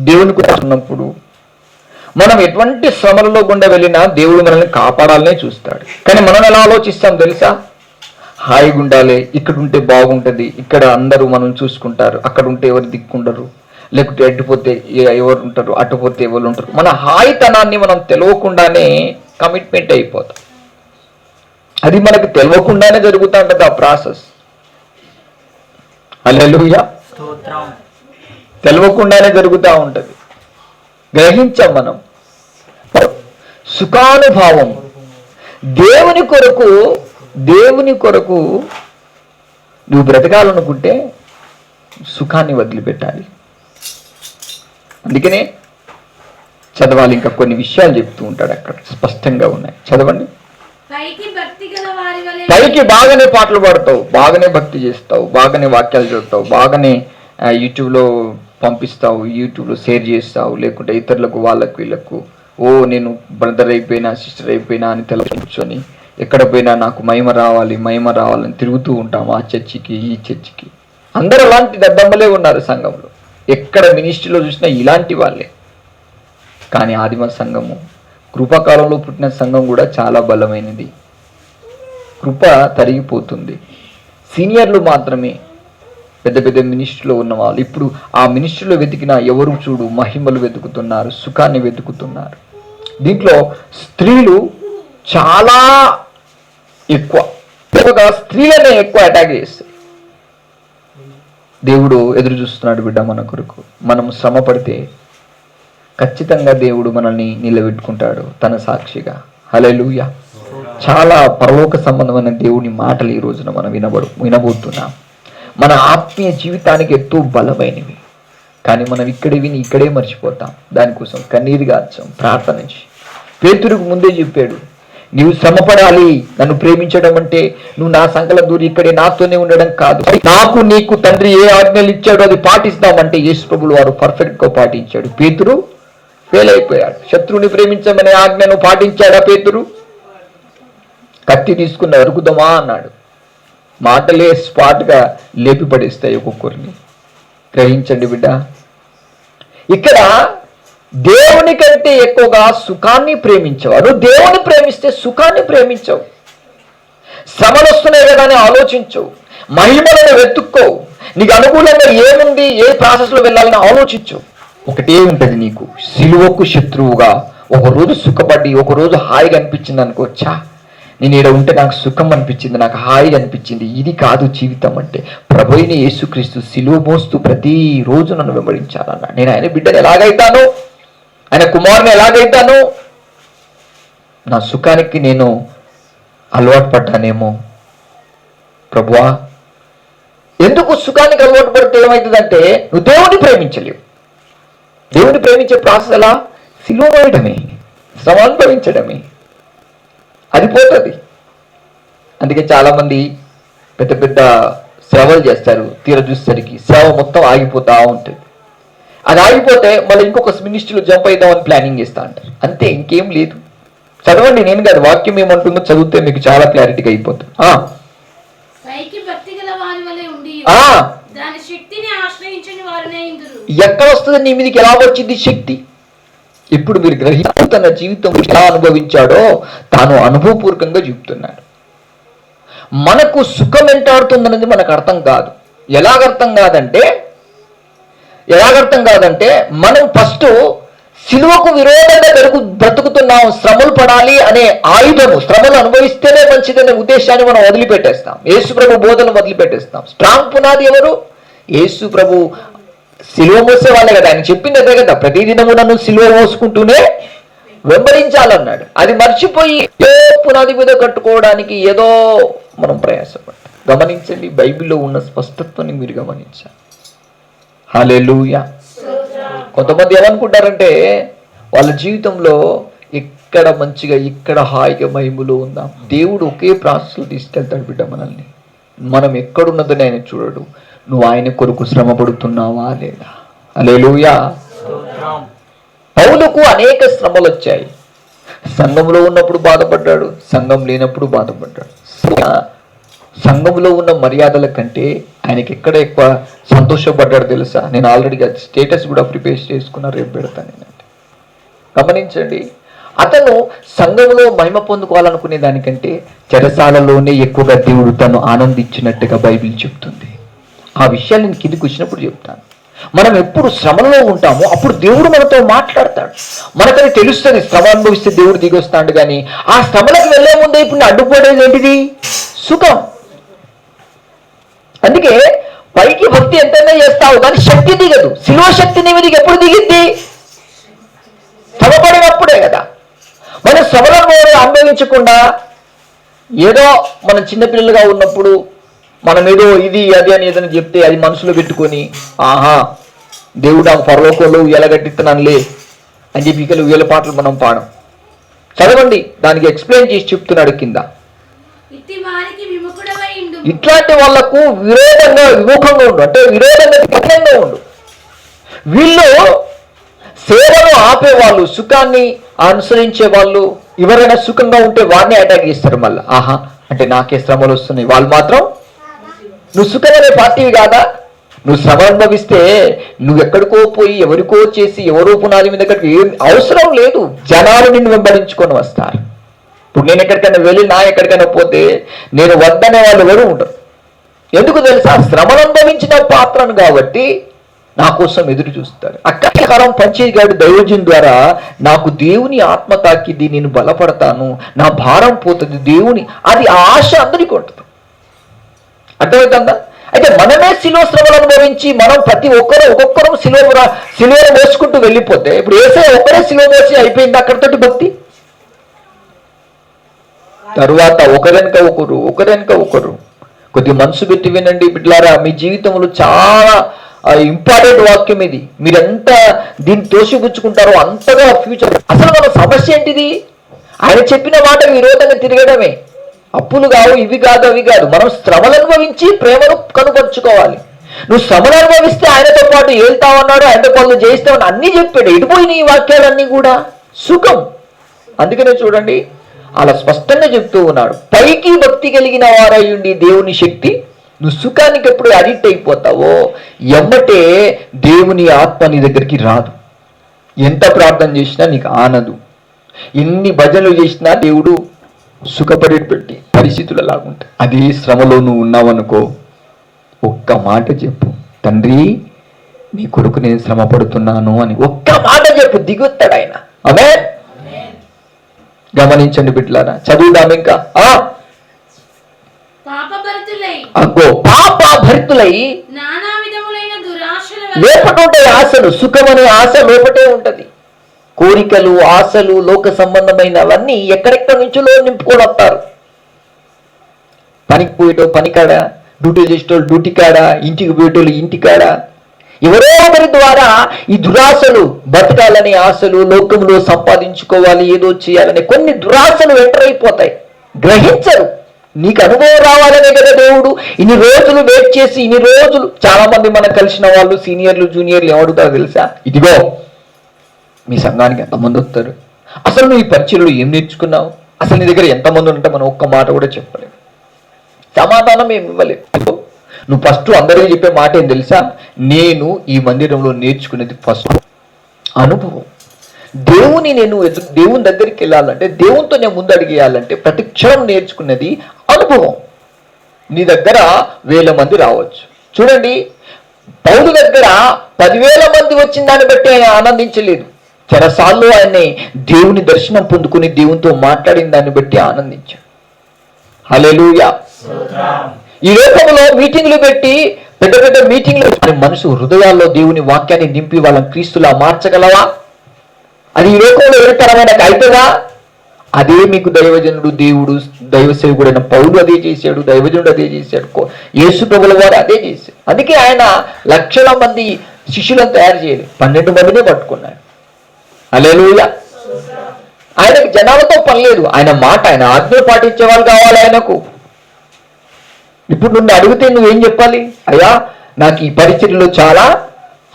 దేవునికి ఉన్నప్పుడు మనం ఎటువంటి శ్రమలలో గుండా వెళ్ళినా దేవుడు మనల్ని కాపాడాలనే చూస్తాడు. కానీ మనం ఎలా ఆలోచిస్తాం తెలుసా? హాయిగా ఉండాలి, ఇక్కడ ఉంటే బాగుంటుంది, ఇక్కడ అందరూ మనం చూసుకుంటారు, అక్కడ ఉంటే ఎవరు దిక్కుండరు, లేకపోతే అడ్డుపోతే ఎవరు ఉంటారు, అటుపోతే ఎవరు ఉంటారు. మన హాయితనాన్ని మనం తెలియకుండానే కమిట్మెంట్ అయిపోతాం. అది మనకు తెలియకుండానే జరుగుతూ ఉంటుంది ఆ ప్రాసెస్. హల్లెలూయా. తెలియకుండానే జరుగుతూ ఉంటుంది. గ్రహించాం మనం. సుఖానుభావం దేవుని కొరకు నువ్వు బ్రతకాలనుకుంటే సుఖాన్ని వదిలిపెట్టాలి. అందుకనే చదవాలి. ఇంకా కొన్ని విషయాలు చెప్తూ ఉంటాడు అక్కడ, స్పష్టంగా ఉన్నాయి. చదవండి. పైకి బాగానే పాటలు పాడతావు, బాగానే భక్తి చేస్తావు, బాగానే వాక్యాలు చదువుతావు, బాగానే యూట్యూబ్లో పంపిస్తావు, యూట్యూబ్లో షేర్ చేస్తావు, లేకుంటే ఇతరులకు వాళ్ళకు వీళ్ళకు నేను బ్రదర్ అయిపోయినా సిస్టర్ అయిపోయినా అని కూర్చొని ఎక్కడ పోయినా నాకు మహిమ రావాలని తిరుగుతూ ఉంటాం ఆ చర్చికి ఈ చర్చికి. అందరూ అలాంటి దద్దమ్మలే ఉన్నారు సంఘంలో. ఎక్కడ మినిస్ట్రీలో చూసినా ఇలాంటి వాళ్ళే. కానీ ఆదిమ సంఘము, కృపాకాలంలో పుట్టిన సంఘం కూడా చాలా బలమైనది. కృప తరిగిపోతుంది. సీనియర్లు మాత్రమే పెద్ద పెద్ద మినిస్ట్రీలో ఉన్న వాళ్ళు ఇప్పుడు ఆ మినిస్ట్రీలో వెతికిన ఎవరు చూడు మహిమలు వెతుకుతున్నారు, సుఖాన్ని వెతుకుతున్నారు. దీంట్లో స్త్రీలు చాలా ఎక్కువగా స్త్రీలనే ఎక్కువ అటాక్ చేస్తాయి. దేవుడు ఎదురు చూస్తున్నాడు బిడ్డ మన కొరకు. మనం శ్రమ పడితే ఖచ్చితంగా దేవుడు మనల్ని నిలబెట్టుకుంటాడు తన సాక్షిగా. హల్లెలూయా. చాలా పరలోక సంబంధమైన దేవుని మాటలు ఈ రోజున మనం వినబోతున్నాం. మన ఆత్మీయ జీవితానికి ఎంతో బలమైనవి. కానీ మనం ఇక్కడే విని ఇక్కడే మర్చిపోతాం. దానికోసం కన్నీరు గార్చాం, ప్రార్థన చేసి. పేతురుకు ముందే చెప్పాడు, నీవు శ్రమపడాలి. నన్ను ప్రేమించడం అంటే నువ్వు నా సంకల దూరి ఇక్కడే నాతోనే ఉండడం కాదు. నాకు నీకు తండ్రి ఏ ఆజ్ఞలు ఇచ్చాడో అది పాటిస్తామంటే యేసు ప్రభువులు వారు పర్ఫెక్ట్గా పాటించాడు. పేతురు ఫెయిల్ అయిపోయాడు. శత్రువుని ప్రేమించమనే ఆజ్ఞను పాటించాడా పేతురు? కత్తి తీసుకున్న అరుకుదమా అన్నాడు. మాటలే స్పాట్గా లేపి పడేస్తాయి ఒక్కొక్కరిని. గ్రహించండి బిడ్డ. ఇక్కడ దేవుని కంటే ఎక్కువగా సుఖాన్ని ప్రేమించేవారు. దేవుని ప్రేమిస్తే సుఖాన్ని ప్రేమించవు. శ్రమలు వస్తున్నాయి కదా అని ఆలోచించవు. మహిమలను వెతుక్కోవు. నీకు అనుకూలంగా ఏముంది, ఏ ప్రాసెస్లో వెళ్ళాలని ఆలోచించు. ఒకటే ఉంటుంది నీకు, సిలువకు శత్రువుగా. ఒకరోజు సుఖపడి ఒకరోజు హాయిగా అనిపించింది అనుకోవచ్చా, నేను ఇక్కడ ఉంటే నాకు సుఖం అనిపించింది, నాకు హాయిగా అనిపించింది. ఇది కాదు జీవితం అంటే. ప్రభువైన యేసుక్రీస్తు సిలువ మోస్తూ ప్రతిరోజు నన్ను వెంబడించాలన్నా. నేను ఆయన బిడ్డను ఎలాగైతాను, ఆయన కుమారుని ఎలాగైతాను, నా సుఖానికి నేను అలవాటు పడ్డానేమో. ప్రభువా, ఎందుకు సుఖానికి అలవాటు పడితే ఏమవుతుందంటే నువ్వు దేవుని ప్రేమించలేవు. దేవుని ప్రేమించే ప్రాసెస్ ఎలా? సిలువ వేయడమే, శ్రమ అనుభవించడమే. అది పోతుంది. అందుకే చాలామంది పెద్ద పెద్ద సేవలు చేస్తారు, తీర చూసేసరికి సేవ మొత్తం ఆగిపోతూ ఉంటుంది. అది ఆగిపోతే మళ్ళీ ఇంకొక మినిస్ట్రీలో జంప్ అవుదామని ప్లానింగ్ చేస్తూ అంటారు. అంతే, ఇంకేం లేదు. చదవండి, నేను కాదు, వాక్యం ఏమంటుందో చదివితే మీకు చాలా క్లారిటీగా అయిపోతుంది. ఎక్కడ వస్తుంది నీ మీదకి? ఎలా వచ్చింది శక్తి? ఇప్పుడు మీరు గ్రహించి తన జీవితం ఎలా అనుభవించాడో తాను అనుభవపూర్వకంగా చెబుతున్నాడు. మనకు సుఖం వెంటాడుతుందన్నది మనకు అర్థం కాదు. ఎలాగర్థం కాదంటే మనం ఫస్ట్ సిలువకు విరోధంగా బ్రతుకుతున్నాం. శ్రమలు పడాలి అనే ఆయుధము, శ్రమలు అనుభవిస్తేనే మంచిదనే ఉద్దేశాన్ని మనం వదిలిపెట్టేస్తాం. యేసు ప్రభు బోధన వదిలిపెట్టేస్తాం. స్ట్రాంగ్ పునాది ఎవరు? యేసు ప్రభు. సిలువ మోసే వాళ్ళే కదా, ఆయన చెప్పింది అదే కదా, ప్రతిదినము నన్ను సిలువ మోసుకుంటూనే వెంబడించాలన్నాడు. అది మర్చిపోయి ఏ పునాది మీద కట్టుకోవడానికి ఏదో మనం ప్రయాసపడ్డాం. గమనించండి, బైబిల్లో ఉన్న స్పష్టత్వాన్ని మీరు గమనించాలి. హల్లెలూయా. కొంతమంది ఏమనుకుంటారంటే వాళ్ళ జీవితంలో ఇక్కడ మంచిగా, ఇక్కడ హాయిగా మహిమలో ఉందాం. దేవుడు ఒకే ప్రాసెస్లో తీసుకెళ్తాడు బిడ్డ మనల్ని. మనం ఎక్కడున్నదని ఆయన చూడడు. నువ్వు ఆయన కొరకు శ్రమ పడుతున్నావా లేదా? హల్లెలూయా. పౌలుకు అనేక శ్రమలు వచ్చాయి. సంఘంలో ఉన్నప్పుడు బాధపడ్డాడు, సంఘం లేనప్పుడు బాధపడ్డాడు. సంఘంలో ఉన్న మర్యాదల కంటే ఆయనకి ఎక్కడ ఎక్కువ సంతోషపడ్డాడు తెలుసా? నేను ఆల్రెడీగా స్టేటస్ కూడా ప్రిపేర్ చేసుకున్నా, రేపు పెడతాను నేనంటే. గమనించండి, అతను సంఘంలో మహిమ పొందుకోవాలనుకునే దానికంటే చెరసాలలోనే ఎక్కువగా దేవుడు తను ఆనందించినట్టుగా బైబిల్ చెప్తుంది. ఆ విషయాలు నేను కిందికి వచ్చినప్పుడు చెప్తాను. మనం ఎప్పుడు శ్రమలో ఉంటామో అప్పుడు దేవుడు మనతో మాట్లాడతాడు. మనకది తెలుస్తుంది, శ్రమ అనుభవిస్తే దేవుడు దిగి వస్తాడు. కానీ ఆ శ్రమలకు వెళ్లే ముందే ఇప్పుడు అడ్డుపడేది ఏంటిది? సుఖం. అందుకే పైకి భక్తి ఎంతైనా చేస్తావు కానీ శక్తి దిగదు. శిలువ శక్తి నీ మీదకి ఎప్పుడు దిగిద్ది? శ్రమపడినప్పుడే కదా. మన శ్రమలను అనుభవించకుండా ఏదో మన చిన్నపిల్లలుగా ఉన్నప్పుడు మనం ఏదో ఇది అది అని ఏదైనా చెప్తే అది మనసులో పెట్టుకొని ఆహా దేవుడు ఆ పరలోకంలో ఉయ్యాలగట్టిస్తున్నానులే అని చెప్పి ఇక ఉయ్యాల పాటలు మనం పాడం. చదవండి, దానికి ఎక్స్ప్లెయిన్ చేసి చెప్తున్నాడు కింద. ఇట్లాంటి వాళ్లకు విముఖంగా ఉండు, అంటే విరోధంగా కఠినంగా ఉండు. వీళ్ళు సేవను ఆపేవాళ్ళు, సుఖాన్ని అనుసరించే వాళ్ళు, ఎవరైనా సుఖంగా ఉంటే వారిని అటాక్ చేస్తారు. మళ్ళీ ఆహా అంటే నాకే శ్రమలు వస్తున్నాయి, వాళ్ళు మాత్రం నువ్వు సుఖమనే పార్టీవి కాదా? నువ్వు శ్రమ అనుభవిస్తే నువ్వు ఎక్కడికో పోయి ఎవరికో చేసి ఎవరో పునాది మీద ఏం అవసరం లేదు. జనాలు నిన్ను వెంబడించుకొని వస్తారు. ఇప్పుడు నేను ఎక్కడికైనా వెళ్ళి నా ఎక్కడికైనా పోతే నేను వద్దనే వాళ్ళు ఎవరు ఉంటారు. ఎందుకు తెలుసా? శ్రమను అనుభవించిన పాత్రను కాబట్టి నా కోసం ఎదురు చూస్తారు. అక్కడికారం పంచేగాడు దైవజన్ ద్వారా నాకు దేవుని ఆత్మ తాకిది, నేను బలపడతాను, నా భారం పోతుంది దేవుని, అది ఆశ అందరికీ ఉంటుంది. అర్థమవుతుందా? అయితే మనమే శిలువ శ్రమలు అనుభవించి మనం ప్రతి ఒక్కొక్కరు శిలువను మోసుకుంటూ వెళ్ళిపోతే ఇప్పుడు ఏసే ఒక్కరే శిలువ మోసి అయిపోయింది అక్కడితోటి భక్తి. తరువాత ఒకరెనక ఒకరు కొద్దిగా మనసు పెట్టి వినండి బిడ్డలారా. మీ జీవితంలో చాలా ఇంపార్టెంట్ వాక్యం ఇది. మీరు ఎంత దీన్ని తోసిపుచ్చుకుంటారో అంతగా ఫ్యూచర్. అసలు మన సమస్య ఏంటిది? ఆయన చెప్పిన మాట విరోధంగా తిరగడమే. అప్పులు కావు, ఇవి కాదు, అవి కాదు. మనం శ్రమలు అనుభవించి ప్రేమను కనుపరుచుకోవాలి. నువ్వు శ్రమలు అనుభవిస్తే ఆయనతో పాటు ఏళ్తావన్నాడు, ఆయనతో పనులు చేయిస్తావని అన్నీ చెప్పాడు. ఎడిపోయిన ఈ వాక్యాలన్నీ కూడా సుఖం. అందుకనే చూడండి అలా స్పష్టంగా చెప్తూ ఉన్నాడు. పైకి భక్తి కలిగిన వారై ఉండి దేవుని శక్తి, నువ్వు సుఖానికి ఎప్పుడు అడిక్ట్ అయిపోతావో ఎమ్మటే దేవుని ఆత్మ నీ దగ్గరికి రాదు. ఎంత ప్రార్థన చేసినా నీకు ఆనదు. ఎన్ని భజనలు చేసినా దేవుడు సుఖపడేటువంటి పరిస్థితులు అలాగుంటాయి. అదే శ్రమలో నువ్వు ఉన్నావనుకో, ఒక్క మాట చెప్పు, తండ్రి నీ కొడుకు నేను శ్రమ పడుతున్నాను అని ఒక్క మాట చెప్పు, దిగుతాడు ఆయన. ఆమేన్. గమనించండి బిడ్డలారా, చదువుదాం ఇంకా. పాపభరితులై లోపట ఉంటాయి ఆశలు. సుఖం అనే ఆశ లోపటే ఉంటది. కోరికలు, ఆశలు, లోక సంబంధమైనవన్నీ ఎక్కడెక్కడి నుంచో నింపుకొని వస్తారు. పనికి పోయేటో పనికాడ, డ్యూటీ చేసేటోళ్ళు డ్యూటీ కాడ, ఇంటికి పోయేటోళ్ళు ఇంటి కాడ, ఎవరో ఒకరి ద్వారా ఈ దురాశలు, బతకాలనే ఆశలు, లోకంలో సంపాదించుకోవాలి, ఏదో చేయాలనే కొన్ని దురాశలు ఎంటర్ అయిపోతాయి. గ్రహించరు. నీకు అనుభవం రావాలనే కదా దేవుడు ఇన్ని రోజులు వెయిట్ చేసి, ఇన్ని రోజులు. చాలా మంది మనకు కలిసిన వాళ్ళు సీనియర్లు జూనియర్లు ఏమడుగుతారో తెలుసా? ఇదిగో మీ సంఘానికి ఎంతమంది వస్తారు, అసలు నువ్వు ఈ పరిచయలో ఏం నేర్చుకున్నావు, అసలు నీ దగ్గర ఎంతమంది ఉంటే మనం ఒక్క మాట కూడా చెప్పలేము, సమాధానం ఏమి ఇవ్వలేము. నువ్వు ఫస్ట్ అందరికీ చెప్పే మాట ఏం తెలుసా? నేను ఈ మందిరంలో నేర్చుకునేది ఫస్ట్ అనుభవం. దేవుని దగ్గరికి వెళ్ళాలంటే, దేవునితో నేను ముందు అడిగేయాలంటే ప్రతి క్షణం నేర్చుకున్నది అనుభవం. నీ దగ్గర 1000 మంది రావచ్చు. చూడండి, పౌలు దగ్గర 10,000 మంది వచ్చిన దాన్ని బట్టి ఆయన ఆనందించలేదు. చెరసాల్లో ఆయన్ని దేవుని దర్శనం పొందుకుని దేవునితో మాట్లాడిన దాన్ని బట్టి ఆనందించాడు. హల్లెలూయా. ఈ లోకంలో మీటింగ్లు పెట్టి పెద్ద పెద్ద మీటింగ్లు మనసు హృదయాల్లో దేవుని వాక్యాన్ని నింపి వాళ్ళని క్రీస్తులా మార్చగలవా? అది ఈ లోకంలో ఎవరికరమైన అవుతుందా? అదే మీకు దైవజనుడు, దేవుడు, దైవ సేవకుడైన పౌలు అదే చేశాడు, దైవజనుడు అదే చేశాడు, యేసు ప్రభుల వారు అదే చేశాడు. అందుకే ఆయన లక్షల మంది శిష్యులను తయారు చేయలేదు, 12 మందినే పట్టుకున్నాడు. హల్లెలూయా. ఆయనకు జనాలతో పని లేదు. ఆయన మాట, ఆయన ఆజ్ఞ పాటించే వాళ్ళు కావాలి ఆయనకు. ఇప్పుడు నువ్వు అడిగితే నువ్వేం చెప్పాలి? అయ్యా నాకు ఈ పరిచర్యలో చాలా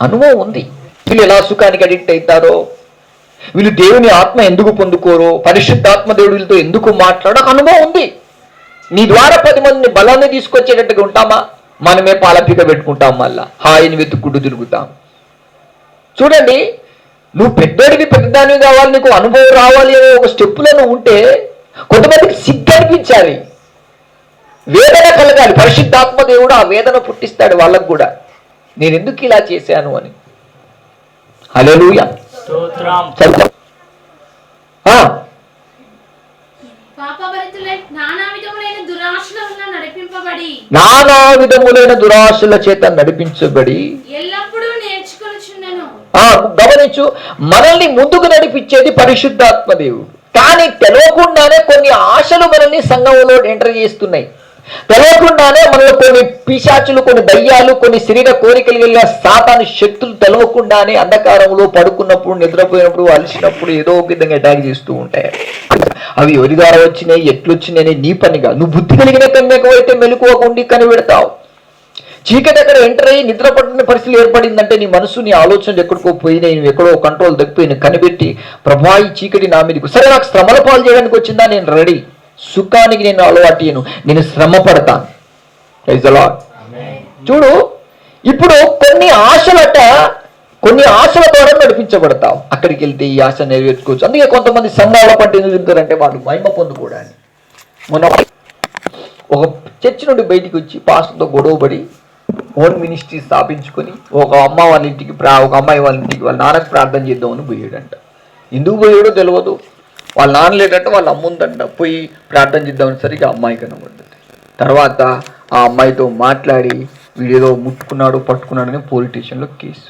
అనుభవం ఉంది, వీళ్ళు ఎలా సుఖానికి అడిక్ట్ అవుతారో, వీళ్ళు దేవుని ఆత్మ ఎందుకు పొందుకోరో, పరిశుద్ధాత్మ దేవుడితో ఎందుకు మాట్లాడో అనుభవం ఉంది. నీ ద్వారా 10 మందిని బలాన్ని తీసుకొచ్చేటట్టుగా ఉంటామా? మనమే పాలపిక పెట్టుకుంటాం, మళ్ళా హాయిని వెతుక్కుంటూ తిరుగుతాం. చూడండి, నువ్వు పెద్దడివి పెద్దదానివి కావాలి, నీకు అనుభవం రావాలి అనే ఒక స్టెప్పులో నువ్వు ఉంటే కొంతమందికి సిగ్గు అనిపించాలి, వేదన కలగాలి. పరిశుద్ధాత్మ దేవుడు ఆ వేదన పుట్టిస్తాడు వాళ్ళకు కూడా, నేను ఎందుకు ఇలా చేశాను అని. హల్లెలూయా. నానా విధములైన దురాశల చేత నడిపించబడి గమనించు, మనల్ని ముందుకు నడిపించేది పరిశుద్ధాత్మ దేవుడు. కానీ తెలియకుండానే కొన్ని ఆశలు మనల్ని సంఘంలో ఎంటర్ చేస్తున్నాయి. తెలియకుండానే మనలో కొన్ని పిశాచులు, కొన్ని దయ్యాలు, కొన్ని శరీర కోరికలు వెళ్ళిన సాతాను శక్తులు తెలవకుండానే అంధకారంలో పడుకున్నప్పుడు, నిద్రపోయినప్పుడు, అలసినప్పుడు ఏదో ఒక విధంగా అటాక్ చేస్తూ ఉంటాయి. అవి ఎవరి ద్వారా వచ్చినాయి, ఎట్లొచ్చినాయి నీ పనిగా. నువ్వు బుద్ధి కలిగిన కన్యకైతే మెలకువకుండి కనిపెడతావు. చీకటి అక్కడ ఎంటర్ అయ్యి నిద్ర పట్టిన పరిస్థితి ఏర్పడిందంటే నీ మనసు, నీ ఆలోచనలు ఎక్కడికో పోయినాయి, నువ్వు ఎక్కడో కంట్రోల్ తగ్గిపోయిన కనిపెట్టి ప్రభా ఈ చీకటి నా మీదకు, సరే నాకు శ్రమల పాలు చేయడానికి వచ్చిందా, నేను రెడీ, సుఖానికి నేను అలవాటు, నేను శ్రమ పడతాను. Praise the Lord. చూడు, ఇప్పుడు కొన్ని ఆశల ద్వారా నడిపించబడతావు. అక్కడికి వెళ్తే ఈ ఆశ నెరవేర్చుకోవచ్చు. అందుకే కొంతమంది సంఘాల పట్టు ఎందుకు తింటారంటే వాళ్ళు మహిమ పొందుకోవడానికి. మొన్న ఒక చర్చి నుండి బయటికి వచ్చి పాస్టర్తో గొడవపడి ఓన్ మినిస్ట్రీ స్థాపించుకొని ఒక అమ్మాయి వాళ్ళ ఇంటికి వాళ్ళ నాన్నకి ప్రార్థన చేద్దామని పోయాడంట. ఎందుకు పోయాడో తెలియదు. వాళ్ళ నాన్న లేదంటే వాళ్ళ అమ్ముందంట. పోయి ప్రార్థన చేద్దామని సరిగ్గా అమ్మాయి కనబడ్డది. తర్వాత ఆ అమ్మాయితో మాట్లాడి వీడేదో ముట్టుకున్నాడు, పట్టుకున్నాడని పోలీస్ స్టేషన్లో కేసు.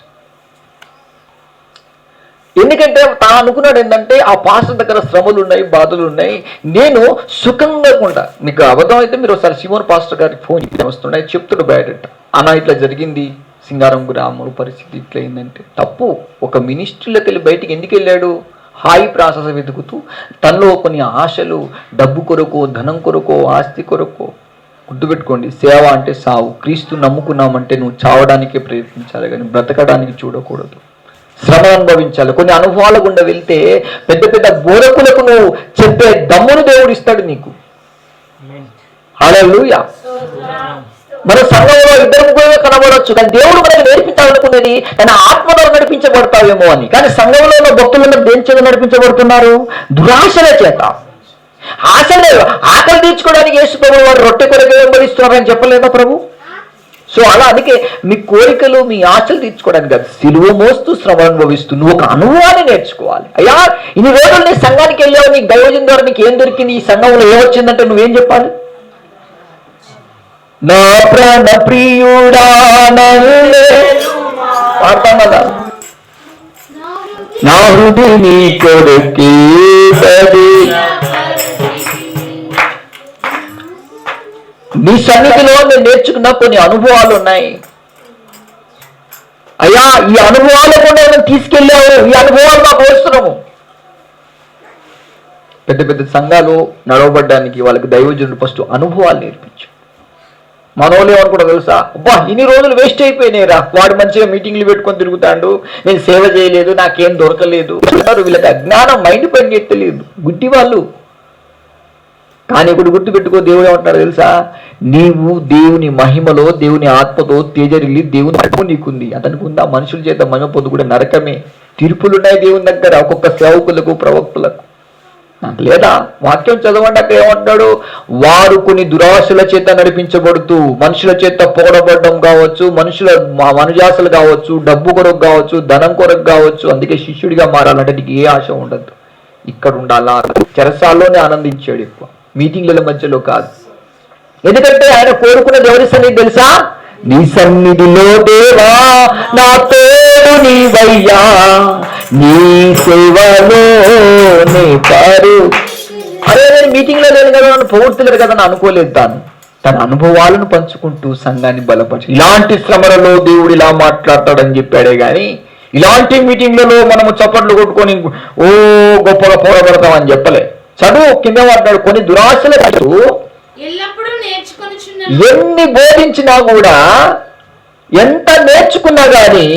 ఎందుకంటే తాను అనుకున్నాడు ఏంటంటే ఆ పాస్టర్ దగ్గర శ్రమలు ఉన్నాయి, బాధలు ఉన్నాయి, నేను సుఖంగా ఉంటా. మీకు అబద్ధం అయితే మీరు ఒకసారి సిమోన్ పాస్టర్ గారికి ఫోన్ వస్తున్నాయి, చెప్తుడు బయట అన్న ఇట్లా జరిగింది, సింగారం గ్రామంలో పరిస్థితి ఇట్లా అయిందంటే. తప్పు. ఒక మినిస్ట్రీలోకి వెళ్ళి బయటికి ఎందుకు వెళ్ళాడు? హాయి ప్రాసెస్ వెతుకుతూ తనలో కొన్ని ఆశలు, డబ్బు కొరకో, ధనం కొరకో, ఆస్తి కొరకో. గుర్తుపెట్టుకోండి, సేవ అంటే సావు. క్రీస్తు నమ్ముకున్నామంటే నువ్వు చావడానికే ప్రయత్నించాలి కానీ బ్రతకడానికి చూడకూడదు. శ్రమ అనుభవించాలి. కొన్ని అనుభవాల గుండా వెళ్తే పెద్ద పెద్ద బోధకులకు నువ్వు చెప్పే దమ్మును దేవుడు ఇస్తాడు నీకు. హల్లెలూయా. మన సంఘంలో 2-3 కనబడవచ్చు, కానీ దేవుడు మనకి నేర్పించాలనుకునేది తన ఆత్మలో నడిపించబడతావేమో అని. కానీ సంఘంలో ఉన్న భక్తులను దేని చేత నడిపించబడుతున్నారు? దురాశల చేత. ఆశలే. ఆకలి తీర్చుకోవడానికి యేసు ప్రభువు వారు రొట్టె కొరకు వెంబడిస్తున్నారని చెప్పలేదా ప్రభు? సో అలా అందుకే మీ కోరికలు, మీ ఆశలు తీర్చుకోవడానికి కాదు, సిలువ మోస్తూ శ్రమ అనుభవిస్తూ నువ్వు ఒక అనుభవాన్ని నేర్చుకోవాలి. అయ్యా ఇన్ని రోజులు నీ సంఘానికి వెళ్ళావు, నీకు దైవజనం ద్వారా నీకు ఏం దొరికింది, ఈ సంఘంలో ఏమొచ్చిందంటే నువ్వేం చెప్పాలి? నా ప్రాణ ప్రియుడా పాడతాం కదా, నా హృదయ నీ కొడుకే నీ సన్నిధిలో నేను నేర్చుకున్న కొన్ని అనుభవాలు ఉన్నాయి. అయ్యా ఈ అనుభవాలు కూడా నేను తీసుకెళ్ళావు, ఈ అనుభవాలు మాకు అవసరము. పెద్ద పెద్ద సంఘాలు నడవబడ్డానికి వాళ్ళకి దైవజనుడు ఫస్ట్ అనుభవాలు నేర్పించు. మనోళ్ళు ఏమనుకుంటా తెలుసా? అబ్బా ఇన్ని రోజులు వేస్ట్ అయిపోయినాయిరా, వాడు మంచిగా మీటింగ్లు పెట్టుకొని తిరుగుతాడు, నేను సేవ చేయలేదు, నాకేం దొరకలేదు. వీళ్ళకి అజ్ఞానం, మైండ్ పని చేయలేదు, గుడ్డి వాళ్ళు. కానీ ఇప్పుడు గుర్తుపెట్టుకో, దేవుడు ఏమంటారు తెలుసా? నీవు దేవుని మహిమలో, దేవుని ఆత్మతో తేజరిల్లి దేవుని ఆత్మ నీకుంది. అతనికి ఉందా? మనుషుల చేత మహిమ పొందు కూడా నరకమే. తీర్పులున్నాయి దేవుని దగ్గర ఒక్కొక్క సేవకులకు, ప్రవక్తలకు. నాకు లేదా? వాక్యం చదవండి, అక్కడ ఏమంటాడు? వారు కొన్ని దురాశల చేత నడిపించబడుతూ, మనుషుల చేత పొగడబడడం కావచ్చు, మనుషుల మనుజాసలు కావచ్చు, డబ్బు కొరకు కావచ్చు, ధనం కొరకు కావచ్చు. అందుకే శిష్యుడిగా మారాలంటే నీకు ఏ ఆశ ఉండదు, ఇక్కడ ఉండాలా. చెరసాల్లోనే ఆనందించాడు ఎక్కువ, మీటింగ్ల మధ్యలో కాదు. ఎందుకంటే ఆయన కోరుకున్నది ఎవరి సన్నిధి తెలుసా? నీ సన్నిధిలో దేవా నా తోడు నీవయ్యా, నీ సేవలో నీ పారు. అరే నేను మీటింగ్లో లేను కదా, నన్ను పొగుడుతున్నారు కదా అని అనుకోలేదు. తన అనుభవాలను పంచుకుంటూ సంఘాన్ని బలపరచు. ఇలాంటి శ్రమలలో దేవుడు ఇలా మాట్లాడతాడని చెప్పాడే కానీ ఇలాంటి మీటింగ్లలో మనము చప్పట్లు కొట్టుకొని ఓ గొప్పగా పోరాడతామని చెప్పలే. చదువు కింద పడ్డాడు. కొన్ని దురాశలు ఎన్ని బోధించినా కూడా, ఎంత నేర్చుకున్నా గానీ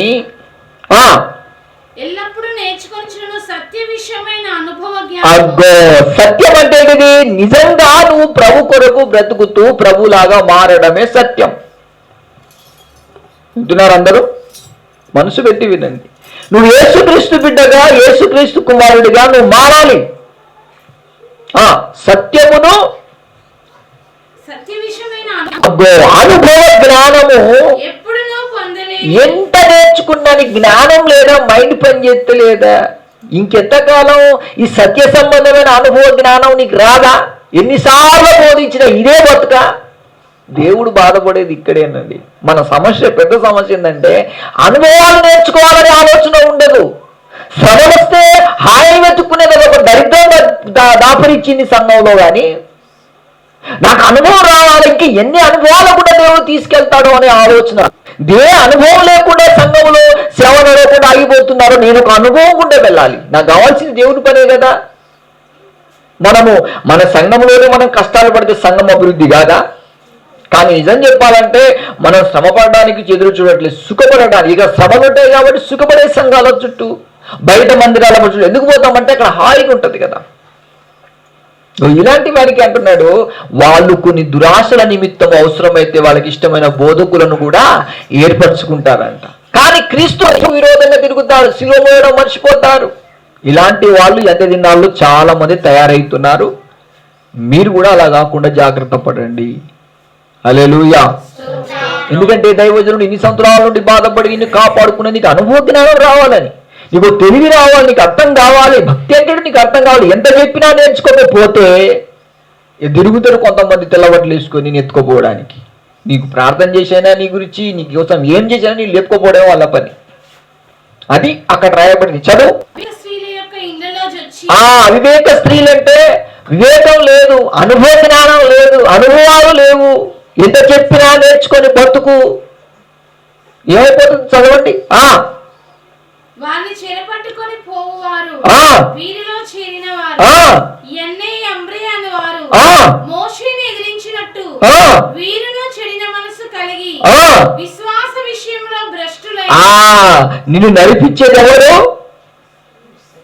నేర్చుకొనుచున్న సత్య విషయమైన అనుభవ అగ్గో, సత్యం అంటే ఏంటిది? నిజంగా నువ్వు ప్రభు కొరకు బ్రతుకుతూ ప్రభులాగా మారడమే సత్యం. వింటున్నారు అందరూ? మనసు పెట్టి వినండి. నువ్వు యేసుక్రీస్తు బిడ్డగా, యేసుక్రీస్తు కుమారుడిగా నువ్వు మారాలి. సత్యమును అనుభవ జ్ఞానము ఎంత నేర్చుకున్నా జ్ఞానం లేదా, మైండ్ పని చేస్తలేదా? ఇంకెంతకాలం ఈ సత్య సంబంధమైన అనుభవ జ్ఞానం నీకు రాదా? ఎన్నిసార్లు బోధించిన ఇదే బతుక. దేవుడు బాధపడేది ఇక్కడేనండి. మన సమస్య, పెద్ద సమస్య ఏంటంటే అనుభవాలు నేర్చుకోవాలనే ఆలోచన ఉండదు. శ్రమ వస్తే హాయి వెతుక్కునేది ఒక దరిద్రం దాపరిచ్చింది సంఘంలో. కానీ నాకు అనుభవం రావాలి, ఇంక ఎన్ని అనుభవాలు కూడా దేవుడు తీసుకెళ్తాడు అనే ఆలోచన. అనుభవం లేకుండా సంఘంలో సేవ నడవకుండా ఆగిపోతున్నారు. నేను ఒక అనుభవం కూడా వెళ్ళాలి. నాకు కావాల్సింది దేవుడి పనే కదా. మనము మన సంఘంలోనే మనం కష్టాలు పడితే సంఘం అభివృద్ధి కాదా? కానీ నిజం చెప్పాలంటే మనం శ్రమ పడడానికి ఎదురు చూడట్లేదు, సుఖపడడానికి. ఇక శ్రమలు ఉంటాయి కాబట్టి సుఖపడే సంఘాల చుట్టూ, బయట మందిరాల చుట్టూ ఎందుకు పోతామంటే అక్కడ హాయిగా ఉంటుంది కదా. ఇలాంటి వారికి అంటున్నాడు, వాళ్ళు కొన్ని దురాశల నిమిత్తం అవసరమైతే వాళ్ళకి ఇష్టమైన బోధకులను కూడా ఏర్పరచుకుంటారంట. కానీ క్రీస్తు విరోధంగా తిరుగుతారు, శిలువ మోయడం మర్చిపోతారు. ఇలాంటి వాళ్ళు ఎంత దినాల్లో చాలా మంది తయారవుతున్నారు. మీరు కూడా అలా కాకుండా జాగ్రత్త పడండి. హల్లెలూయా. ఎందుకంటే దైవజనుడు ఇన్ని సంవత్సరాల నుండి బాధపడి నిన్ను కాపాడుకునే నీకు అనుభవ జ్ఞానం రావాలని, నీకు తెలివి రావాలి, నీకు అర్థం కావాలి. భక్తి అంటే నీకు అర్థం కావాలి. ఎంత చెప్పినా నేర్చుకోకపోతే తిరుగుతారు కొంతమంది తెల్లబట్టలు వేసుకొని నేను ఎత్తుకోపోవడానికి. నీకు ప్రార్థన చేసైనా నీ గురించి, నీ కోసం ఏం చేసినా నీళ్ళు ఎత్తుకోపోవడం వాళ్ళ పని. అది అక్కడ రాయబడింది. చదువు. అవివేక స్త్రీలంటే వివేకం లేదు, అనుభవ జ్ఞానం లేదు, అనుభవాలు లేవు. ఎంత చెప్పినా నేర్చుకొని బతుకు ఏమైపోతుంది? చదవండి. నిన్ను నడిపించేది ఎవరు?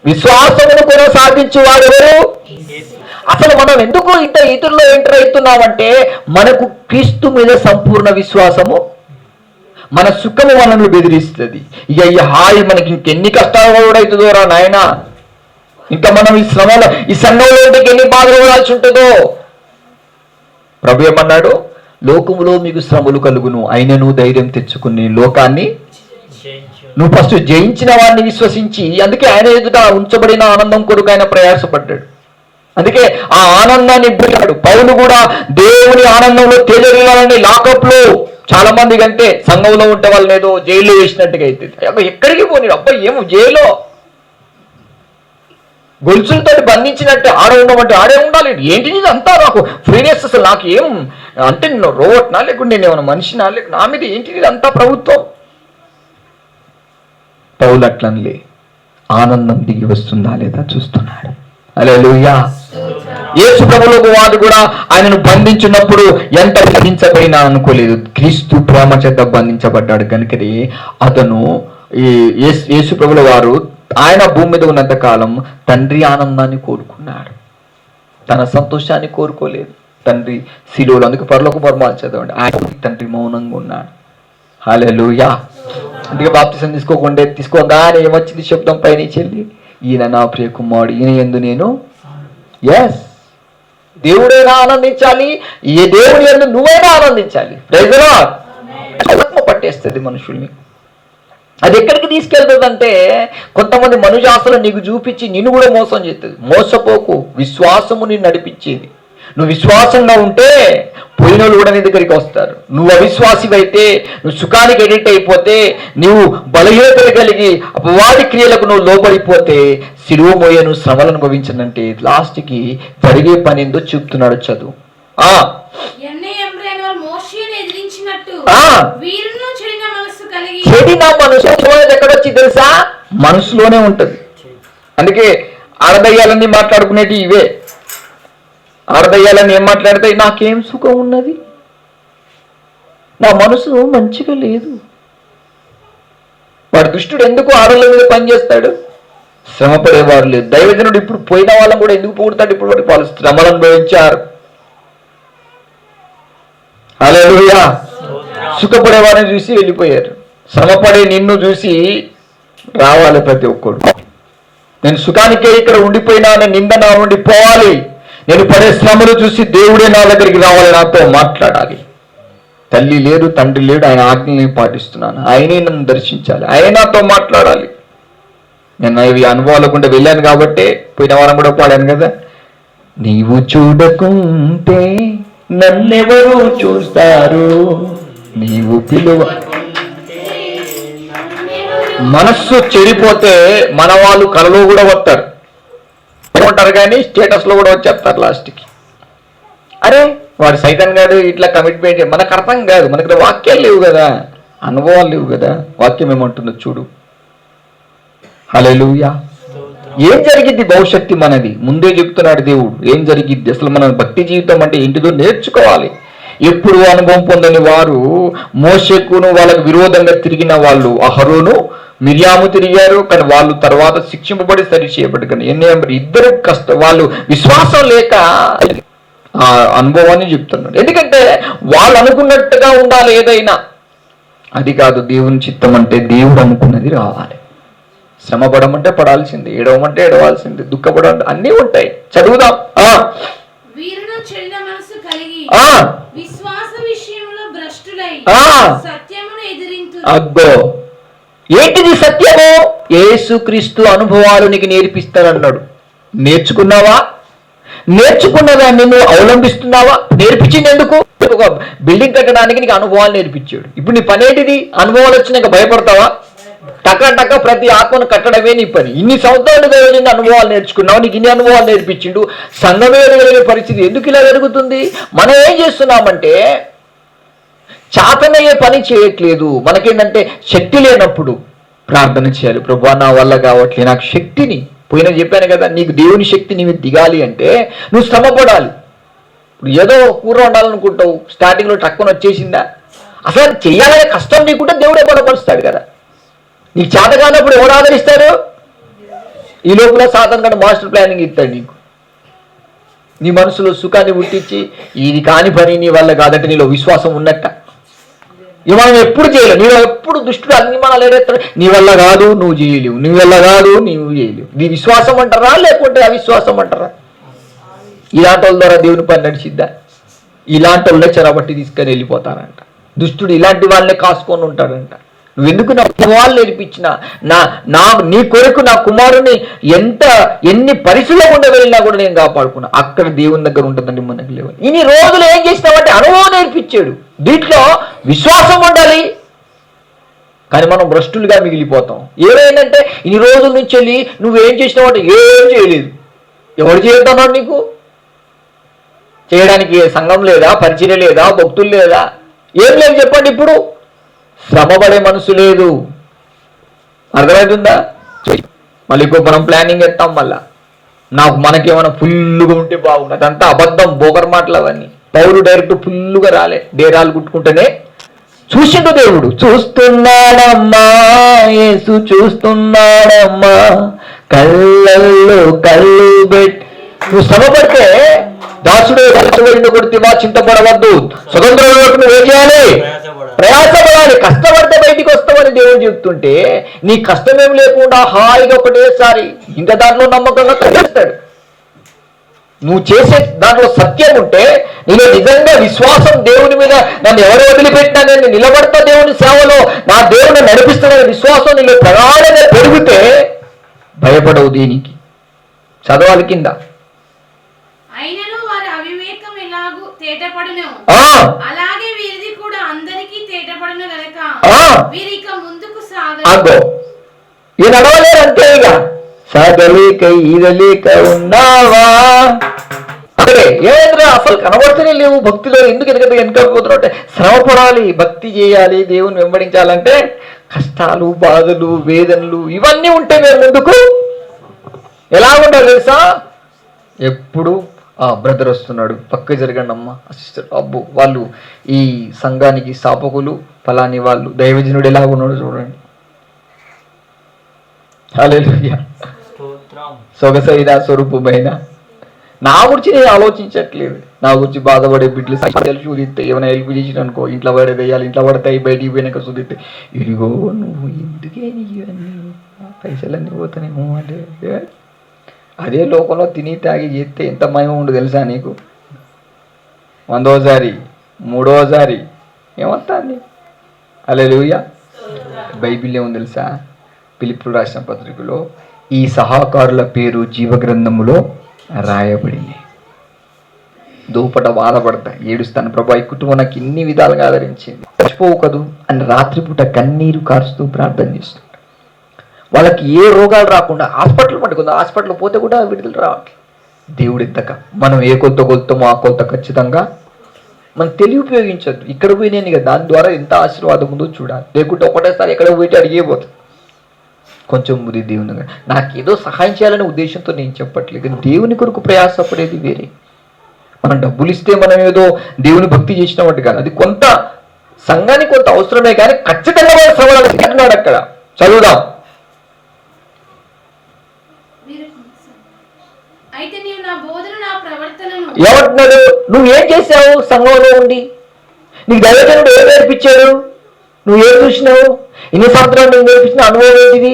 విశ్వాసమును కొనసాగించు వాడెవరు? అసలు మనం ఎందుకు ఇంత ఇతరుల్లో ఎంటర్ అవుతున్నామంటే మనకు క్రీస్తు మీద సంపూర్ణ విశ్వాసము. మన సుఖము మనల్ని బెదిరిస్తుంది. ఇక ఈ హాయి మనకి ఇంకెన్ని కష్టాలు కూడా అవుతుందో రా నాయన. ఇంకా మనం ఈ శ్రమలో, ఈ సంఘంలో ఎన్ని బాధలు పడాల్సి ఉంటుందో. ప్రభు ఏమన్నాడు? లోకములో మీకు శ్రమలు కలుగును, అయినను ధైర్యం తెచ్చుకుని లోకాన్ని నువ్వు ఫస్ట్ జయించిన వాడిని విశ్వసించి. అందుకే ఆయన ఎదుట ఉంచబడిన ఆనందం కొరకు ఆయన ప్రయాసపడ్డాడు. అందుకే ఆ ఆనందాన్ని ఇవ్వలేడు. పౌలు కూడా దేవుని ఆనందంలో తేజరిల్లాలని లాకప్ లో చాలా మంది కంటే సంఘంలో ఉంటే వాళ్ళని ఏదో జైల్లో వేసినట్టుగా అవుతుంది. ఎక్కడికి పోనీ అబ్బాయి, ఏమో జైల్లో గొలుసులతో బంధించినట్టు ఆడ ఉండమంటే ఆడే ఉండాలి. ఏంటి అంతా నాకు ఫ్రీనెస్, అసలు నాకు ఏం అంటే నేను రోబోట్నా లేకుంటే నేను ఏమైనా మనిషినా, లేకుండా నా మీద ఏంటిది అంతా ప్రభుత్వం. పౌలు అట్లనిలే, ఆనందం దిగి వస్తుందా లేదా చూస్తున్నాడు. హల్లెలూయా. యేసు ప్రభువులకు వాడు కూడా ఆయనను బంధించినప్పుడు ఎంత బంధించబడినా అనుకోలేదు. క్రీస్తు ప్రేమ చేత బంధించబడ్డాడు కనుకనే అతను యేసు ప్రభుల వారు ఆయన భూమి మీద ఉన్నంత కాలం తండ్రి ఆనందాన్ని కోరుకున్నాడు, తన సంతోషాన్ని కోరుకోలేదు. తండ్రి శిలువలో, అందుకే పరలోక పరమాలు చదవండి, ఆయన తండ్రి మౌనంగా ఉన్నాడు. హల్లెలూయా. అందుకే బాప్తిసం తీసుకోగానే ఏమొచ్చింది శబ్దం పైన చెల్లి, ఈయన నా ప్రియ కుమారుడు, ఈయన యందు నేను. ఎస్, దేవుడైనా ఆనందించాలి, ఏ దేవుడి యందు నువ్వైనా ఆనందించాలి. Praise the lord. ఆత్మ పట్టేస్తుంది మనుషుల్ని. అది ఎక్కడికి తీసుకెళ్తుందంటే కొంతమంది మనుజాసులు నీకు చూపించి నిన్ను కూడా మోసం చేస్తుంది. మోసపోకు, విశ్వాసము నిన్ను నడిపించేది. నువ్వు విశ్వాసంగా ఉంటే పోయినోళ్ళు కూడా నీ దగ్గరికి వస్తారు. నువ్వు అవిశ్వాసివైతే, నువ్వు సుఖానికి ఎడిట్ అయిపోతే, నువ్వు బలహీనతలు కలిగి అపవాది క్రియలకు నువ్వు లోబడిపోతే సిలువ మోయను శ్రమలను అనుభవించనంటే లాస్ట్కి జరిగే పని ఏందో చెప్తున్నాడు. చదువు. చెడిన మనసు ఎక్కడొచ్చి తెలుసా? మనసులోనే ఉంటుంది. అందుకే ఆడదయ్యాలన్నీ మాట్లాడుకునేటి ఇవే. ఆడదయ్యాలని ఏం మాట్లాడితే, నాకేం సుఖం ఉన్నది, నా మనసు మంచిగా లేదు. వాడు దుష్టుడు ఎందుకు ఆడల మీద పనిచేస్తాడు? శ్రమపడేవారు లేదు. దైవజనుడు ఇప్పుడు పోయిన వాళ్ళని కూడా ఎందుకు పొగుడతాడు? ఇప్పుడు వరకు వాళ్ళు శ్రమలు అనుభవించారు. హల్లెలూయా. సుఖపడేవారిని చూసి వెళ్ళిపోయారు. శ్రమపడే నిన్ను చూసి రావాలి ప్రతి ఒక్కడు. నేను సుఖానికే ఇక్కడ ఉండిపోయినా అనే నింద నా నుండి పోవాలి. నేను పడే శ్రమలు చూసి దేవుడే నా దగ్గరికి రావాలి, నాతో మాట్లాడాలి. తల్లి లేడు, తండ్రి లేడు, ఆయన ఆజ్ఞని పాటిస్తున్నాను, ఆయనే నన్ను దర్శించాలి, ఆయనే నాతో మాట్లాడాలి. నేను ఇవి అనుభవాలకుండా వెళ్ళాను కాబట్టి పోయిన వారం కూడా పాడాను కదా, నీవు చూడకుంటే నన్నెవరు చూస్తారు, నీవు పిలువ. మనస్సు చెడిపోతే మన వాళ్ళు కలలో కూడా వస్తారు ఉంటారు, కానీ స్టేటస్లో కూడా వచ్చేస్తారు లాస్ట్కి. అరే వాడు సైతాన్ గారు ఇట్లా కమిట్మెంట్, మనకు అర్థం కాదు, మనకి వాక్యాలు లేవు కదా, అనుభవాలు లేవు కదా. వాక్యం ఏమంటుందో చూడు. హల్లెలూయా. ఏం జరిగిద్ది భవిష్యత్తు మనది ముందే చెప్తున్నాడు దేవుడు. ఏం జరిగిద్ది అసలు? మన భక్తి జీవితం అంటే ఏంటిదో నేర్చుకోవాలి. ఎప్పుడు అనుభవం పొందని వారు మోషేకును వాళ్ళకు విరోధంగా తిరిగిన వాళ్ళు అహరోను మిర్యాము తిరిగారు, కానీ వాళ్ళు తర్వాత శిక్షింపబడి సరి చేయబడి. కానీ ఇద్దరు వాళ్ళు విశ్వాసం లేక ఆ అనుభవాన్ని చెప్తున్నాడు. ఎందుకంటే వాళ్ళు అనుకున్నట్టుగా ఉండాలి ఏదైనా, అది కాదు దేవుని చిత్తం. అంటే దేవుడు అనుకున్నది రావాలి. శ్రమ పడమంటే పడాల్సింది, ఏడవమంటే ఏడవాల్సింది, దుఃఖపడమంటే అన్నీ ఉంటాయి. చదువుదాం. వీరును చెడ్డ మనసు కలిగి విశ్వాస విషయంలో భ్రష్టులై సత్యమును ఎదిరింతురు. అగ్గో ఏంటిది సత్యము? యేసుక్రీస్తు అనుభవాలు నీకు నేర్పిస్తానన్నాడు. నేర్చుకున్నావా? నేర్చుకున్న దాన్ని నువ్వు అవలంబిస్తున్నావా? నేర్పించింది ఎందుకు? ఒక బిల్డింగ్ కట్టడానికి నీకు అనుభవాలు నేర్పించాడు. ఇప్పుడు నీ పని ఏంటిది? అనుభవాలు వచ్చినాక భయపడతావా? టక ప్రతి ఆత్మను కట్టడమే నీ పని. ఇన్ని సంవత్సరాలు దేవుని అనుభవాలు నేర్చుకున్నావు, నీకు ఇన్ని అనుభవాలు నేర్పించిండు. సంఘమే ఎదగలిగే పరిస్థితి ఎందుకు ఇలా జరుగుతుంది? మనం ఏం చేస్తున్నామంటే చాతనయ్యే పని చేయట్లేదు. మనకేంటంటే శక్తి లేనప్పుడు ప్రార్థన చేయాలి. ప్రభువా నా వల్ల కావట్లే, నాకు శక్తిని పోయినా చెప్పాను కదా, నీకు దేవుని శక్తి నీవు దిగాలి అంటే నువ్వు శ్రమ పడాలి. ఇప్పుడు ఏదో కూర వండాలనుకుంటావు, స్టార్టింగ్లో టక్కున వచ్చేసిందా? అసలు చెయ్యాలనే కష్టం నీకుంటే దేవుడే బలపరుస్తాడు కదా. నీకు చేత కానప్పుడు ఎవడు ఆదరిస్తాడు? ఈ లోపల సాధన కానీ మాస్టర్ ప్లానింగ్ ఇస్తాడు నీకు. నీ మనసులో సుఖాన్ని పుట్టించి ఇది కాని పని నీ వల్ల కాదంటే నీలో విశ్వాసం ఉన్నట్ట. ఇవి మనం ఎప్పుడు చేయలేవు. నీలో ఎప్పుడు దుష్టుడు అన్ని మనలు ఏడెత్తాడు, నీ వల్ల కాదు నువ్వు చేయలేవు, నీ వల్ల కాదు నువ్వు చేయలేవు. ఇది విశ్వాసం అంటారా లేకుంటే అవిశ్వాసం అంటారా? ఇలాంటి వాళ్ళ ద్వారా దేవుని పని నడిచిద్దా? ఇలాంటి వాళ్ళే చెరబట్టి తీసుకొని వెళ్ళిపోతారంట. దుష్టుడు ఇలాంటి వాళ్ళే కాసుకొని ఉంటాడంట. నువ్వెందుకు నా వాళ్ళు నేర్పించిన నీ కొరకు నా కుమారుని ఎన్ని పరిస్థితుల్లో గుండా వెళ్ళినా కూడా నేను కాపాడుకున్నా. అక్కడ దేవుని దగ్గర ఉంటుందండి మనకి లేవు. ఇన్ని రోజులు ఏం చేసినావంటే అనుభవం నేర్పించాడు. దీంట్లో విశ్వాసం ఉండాలి, కానీ మనం భ్రష్టులుగా మిగిలిపోతాం. ఏమైందంటే ఇన్ని రోజుల నుంచి వెళ్ళి నువ్వేం చేసినావంటే ఏం చేయలేదు. ఎవరు చేయొద్దన్నాడు నీకు? చేయడానికి సంఘం లేదా, పరిచయం లేదా, భక్తులు లేదా, ఏం లేదు చెప్పండి. ఇప్పుడు శ్రమపడే మనసు లేదు. అర్థమవుతుందా? మళ్ళీ ఇంకో మనం ప్లానింగ్ ఎత్తాం. మళ్ళా మనకేమైనా ఫుల్లుగా ఉంటే బాగుంది. అదంతా అబద్ధం, బోకర్ మాటలు అవన్నీ. పౌలు డైరెక్ట్ ఫుల్లుగా రాలే, డేరాలు కుట్టుకుంటేనే చూసిండు దేవుడు. చూస్తున్నాడమ్మా యేసు చూస్తున్నాడమ్మా, కళ్ళల్లో కళ్ళు పెట్టి. నువ్వు శ్రమపడితే దాసుడు కొడితేవా చింతపడవద్దు, స్వతంత్రంలోకి నువ్వేం చేయాలి? ప్రయాసపడాలి. కష్టపడితే బయటికి వస్తామని దేవుడు చెప్తుంటే నీ కష్టమేం లేకుండా హాయిగా ఒకటేసారి ఇంకా దాంట్లో నమ్మకంగా కలిగిస్తాడు. నువ్వు చేసే దాంట్లో సత్యం ఉంటే, నీలో నిజంగా విశ్వాసం దేవుని మీద, నన్ను ఎవరు వదిలిపెట్టినా నేను నిలబడతా దేవుని సేవలో, నా దేవుని నడిపిస్తున్న విశ్వాసం నీలో ప్రగాఢంగా పెరిగితే భయపడవు దేనికి. చదవాలి కింద. అలాగే వీరిది కూడా అందరికీ తేటపడును గనుక వీరిక ముందుకు సాగరు. ఈ నడవలేరు అంతే. ఇక సాగలేక ఈదలేక ఉన్నావా? ఏమైందిరా అసలు కనబడుతూనే లేవు భక్తిలో. ఎందుకు వెనకపోతున్నావు అంటే శ్రమపడాలి, భక్తి చేయాలి, దేవుని వెంబడించాలంటే కష్టాలు, బాధలు, వేదనలు ఇవన్నీ ఉంటే మేము ముందుకు ఎలా ఉండాలి తెలుసా? ఎప్పుడు బ్రదర్ వస్తున్నాడు, పక్క జరగండి అమ్మ, సిస్టర్, అబ్బు వాళ్ళు ఈ సంఘానికి స్థాపకులు ఫలాని వాళ్ళు, దైవజనుడు ఎలా ఉన్నాడు చూడండి. హల్లెలూయా. సొగసైన స్వరూపమైన. నా గురించి నేను ఆలోచించట్లేదు. నా గురించి బాధపడే బిడ్డలు చూదిస్తే ఏమైనా హెల్ప్ చేసిన అనుకో, ఇంట్లో పడేదేయాలి, ఇంట్లో పడతాయి, బయటికి పోయినాక చూదిస్తే ఇదిగో నువ్వు ఎందుకే నీకు ఇవన్నీ పైసలన్నీ పోతానేమో అంటే, అదే లోకంలో తిని తాగి చేస్తే ఎంత మహిమ ఉండదు తెలుసా నీకు? 100వసారి 3వసారి ఏమవుతుంది? హల్లెలూయా. బైబిల్ ఏముంది తెలుసా? ఫిలిప్పీయులకు రాసిన పత్రికలో ఈ సహకారుల పేరు జీవగ్రంథములో రాయబడింది. దూపట బాధపడతా, ఏడుస్తాను, ప్రభా ఈ కుటుంబం నాకు ఇన్ని విధాలుగా ఆదరించింది, చచ్చిపోవు కదూ అని రాత్రిపూట కన్నీరు కారుస్తూ ప్రార్థన చేస్తుంటారు. వాళ్ళకి ఏ రోగాలు రాకుండా హాస్పిటల్ పట్టుకుంది, హాస్పిటల్ పోతే కూడా విడుదల రావట్లేదు. దేవుడు ఎత్తక మనం ఏ కొలత కొలుతామో ఆ కొలత ఖచ్చితంగా మనం తెలివి ఉపయోగించద్దు. ఇక్కడ పోయి నేను ఇక దాని ద్వారా ఎంత ఆశీర్వాదం ఉందో చూడాలి. లేకుంటే ఒకటేసారి ఎక్కడ పోయి అడిగేపోతుంది. కొంచెం బుద్ధి దేవుని నాకు ఏదో సహాయం చేయాలనే ఉద్దేశంతో నేను చెప్పట్లేదు, కానీ దేవుని కొరకు ప్రయాసపడేది వేరే. మనం డబ్బులు ఇస్తే మనం ఏదో దేవుని భక్తి చేసినట్టు కాదు. అది కొంత సంఘానికి కొంత అవసరమే, కానీ ఖచ్చితంగా మన శ్రమలు అక్కడ చదువుదాం. ఏమంటున్నాడు? నువ్వేం చేసావు సంఘంలో ఉండి? నీకు దైవజనుడు ఏం నేర్పించాడు? నువ్వు ఏం చూసినావు? ఇన్ని సంవత్సరాలు నువ్వు నేర్పించిన అనుభవం ఏంటిది?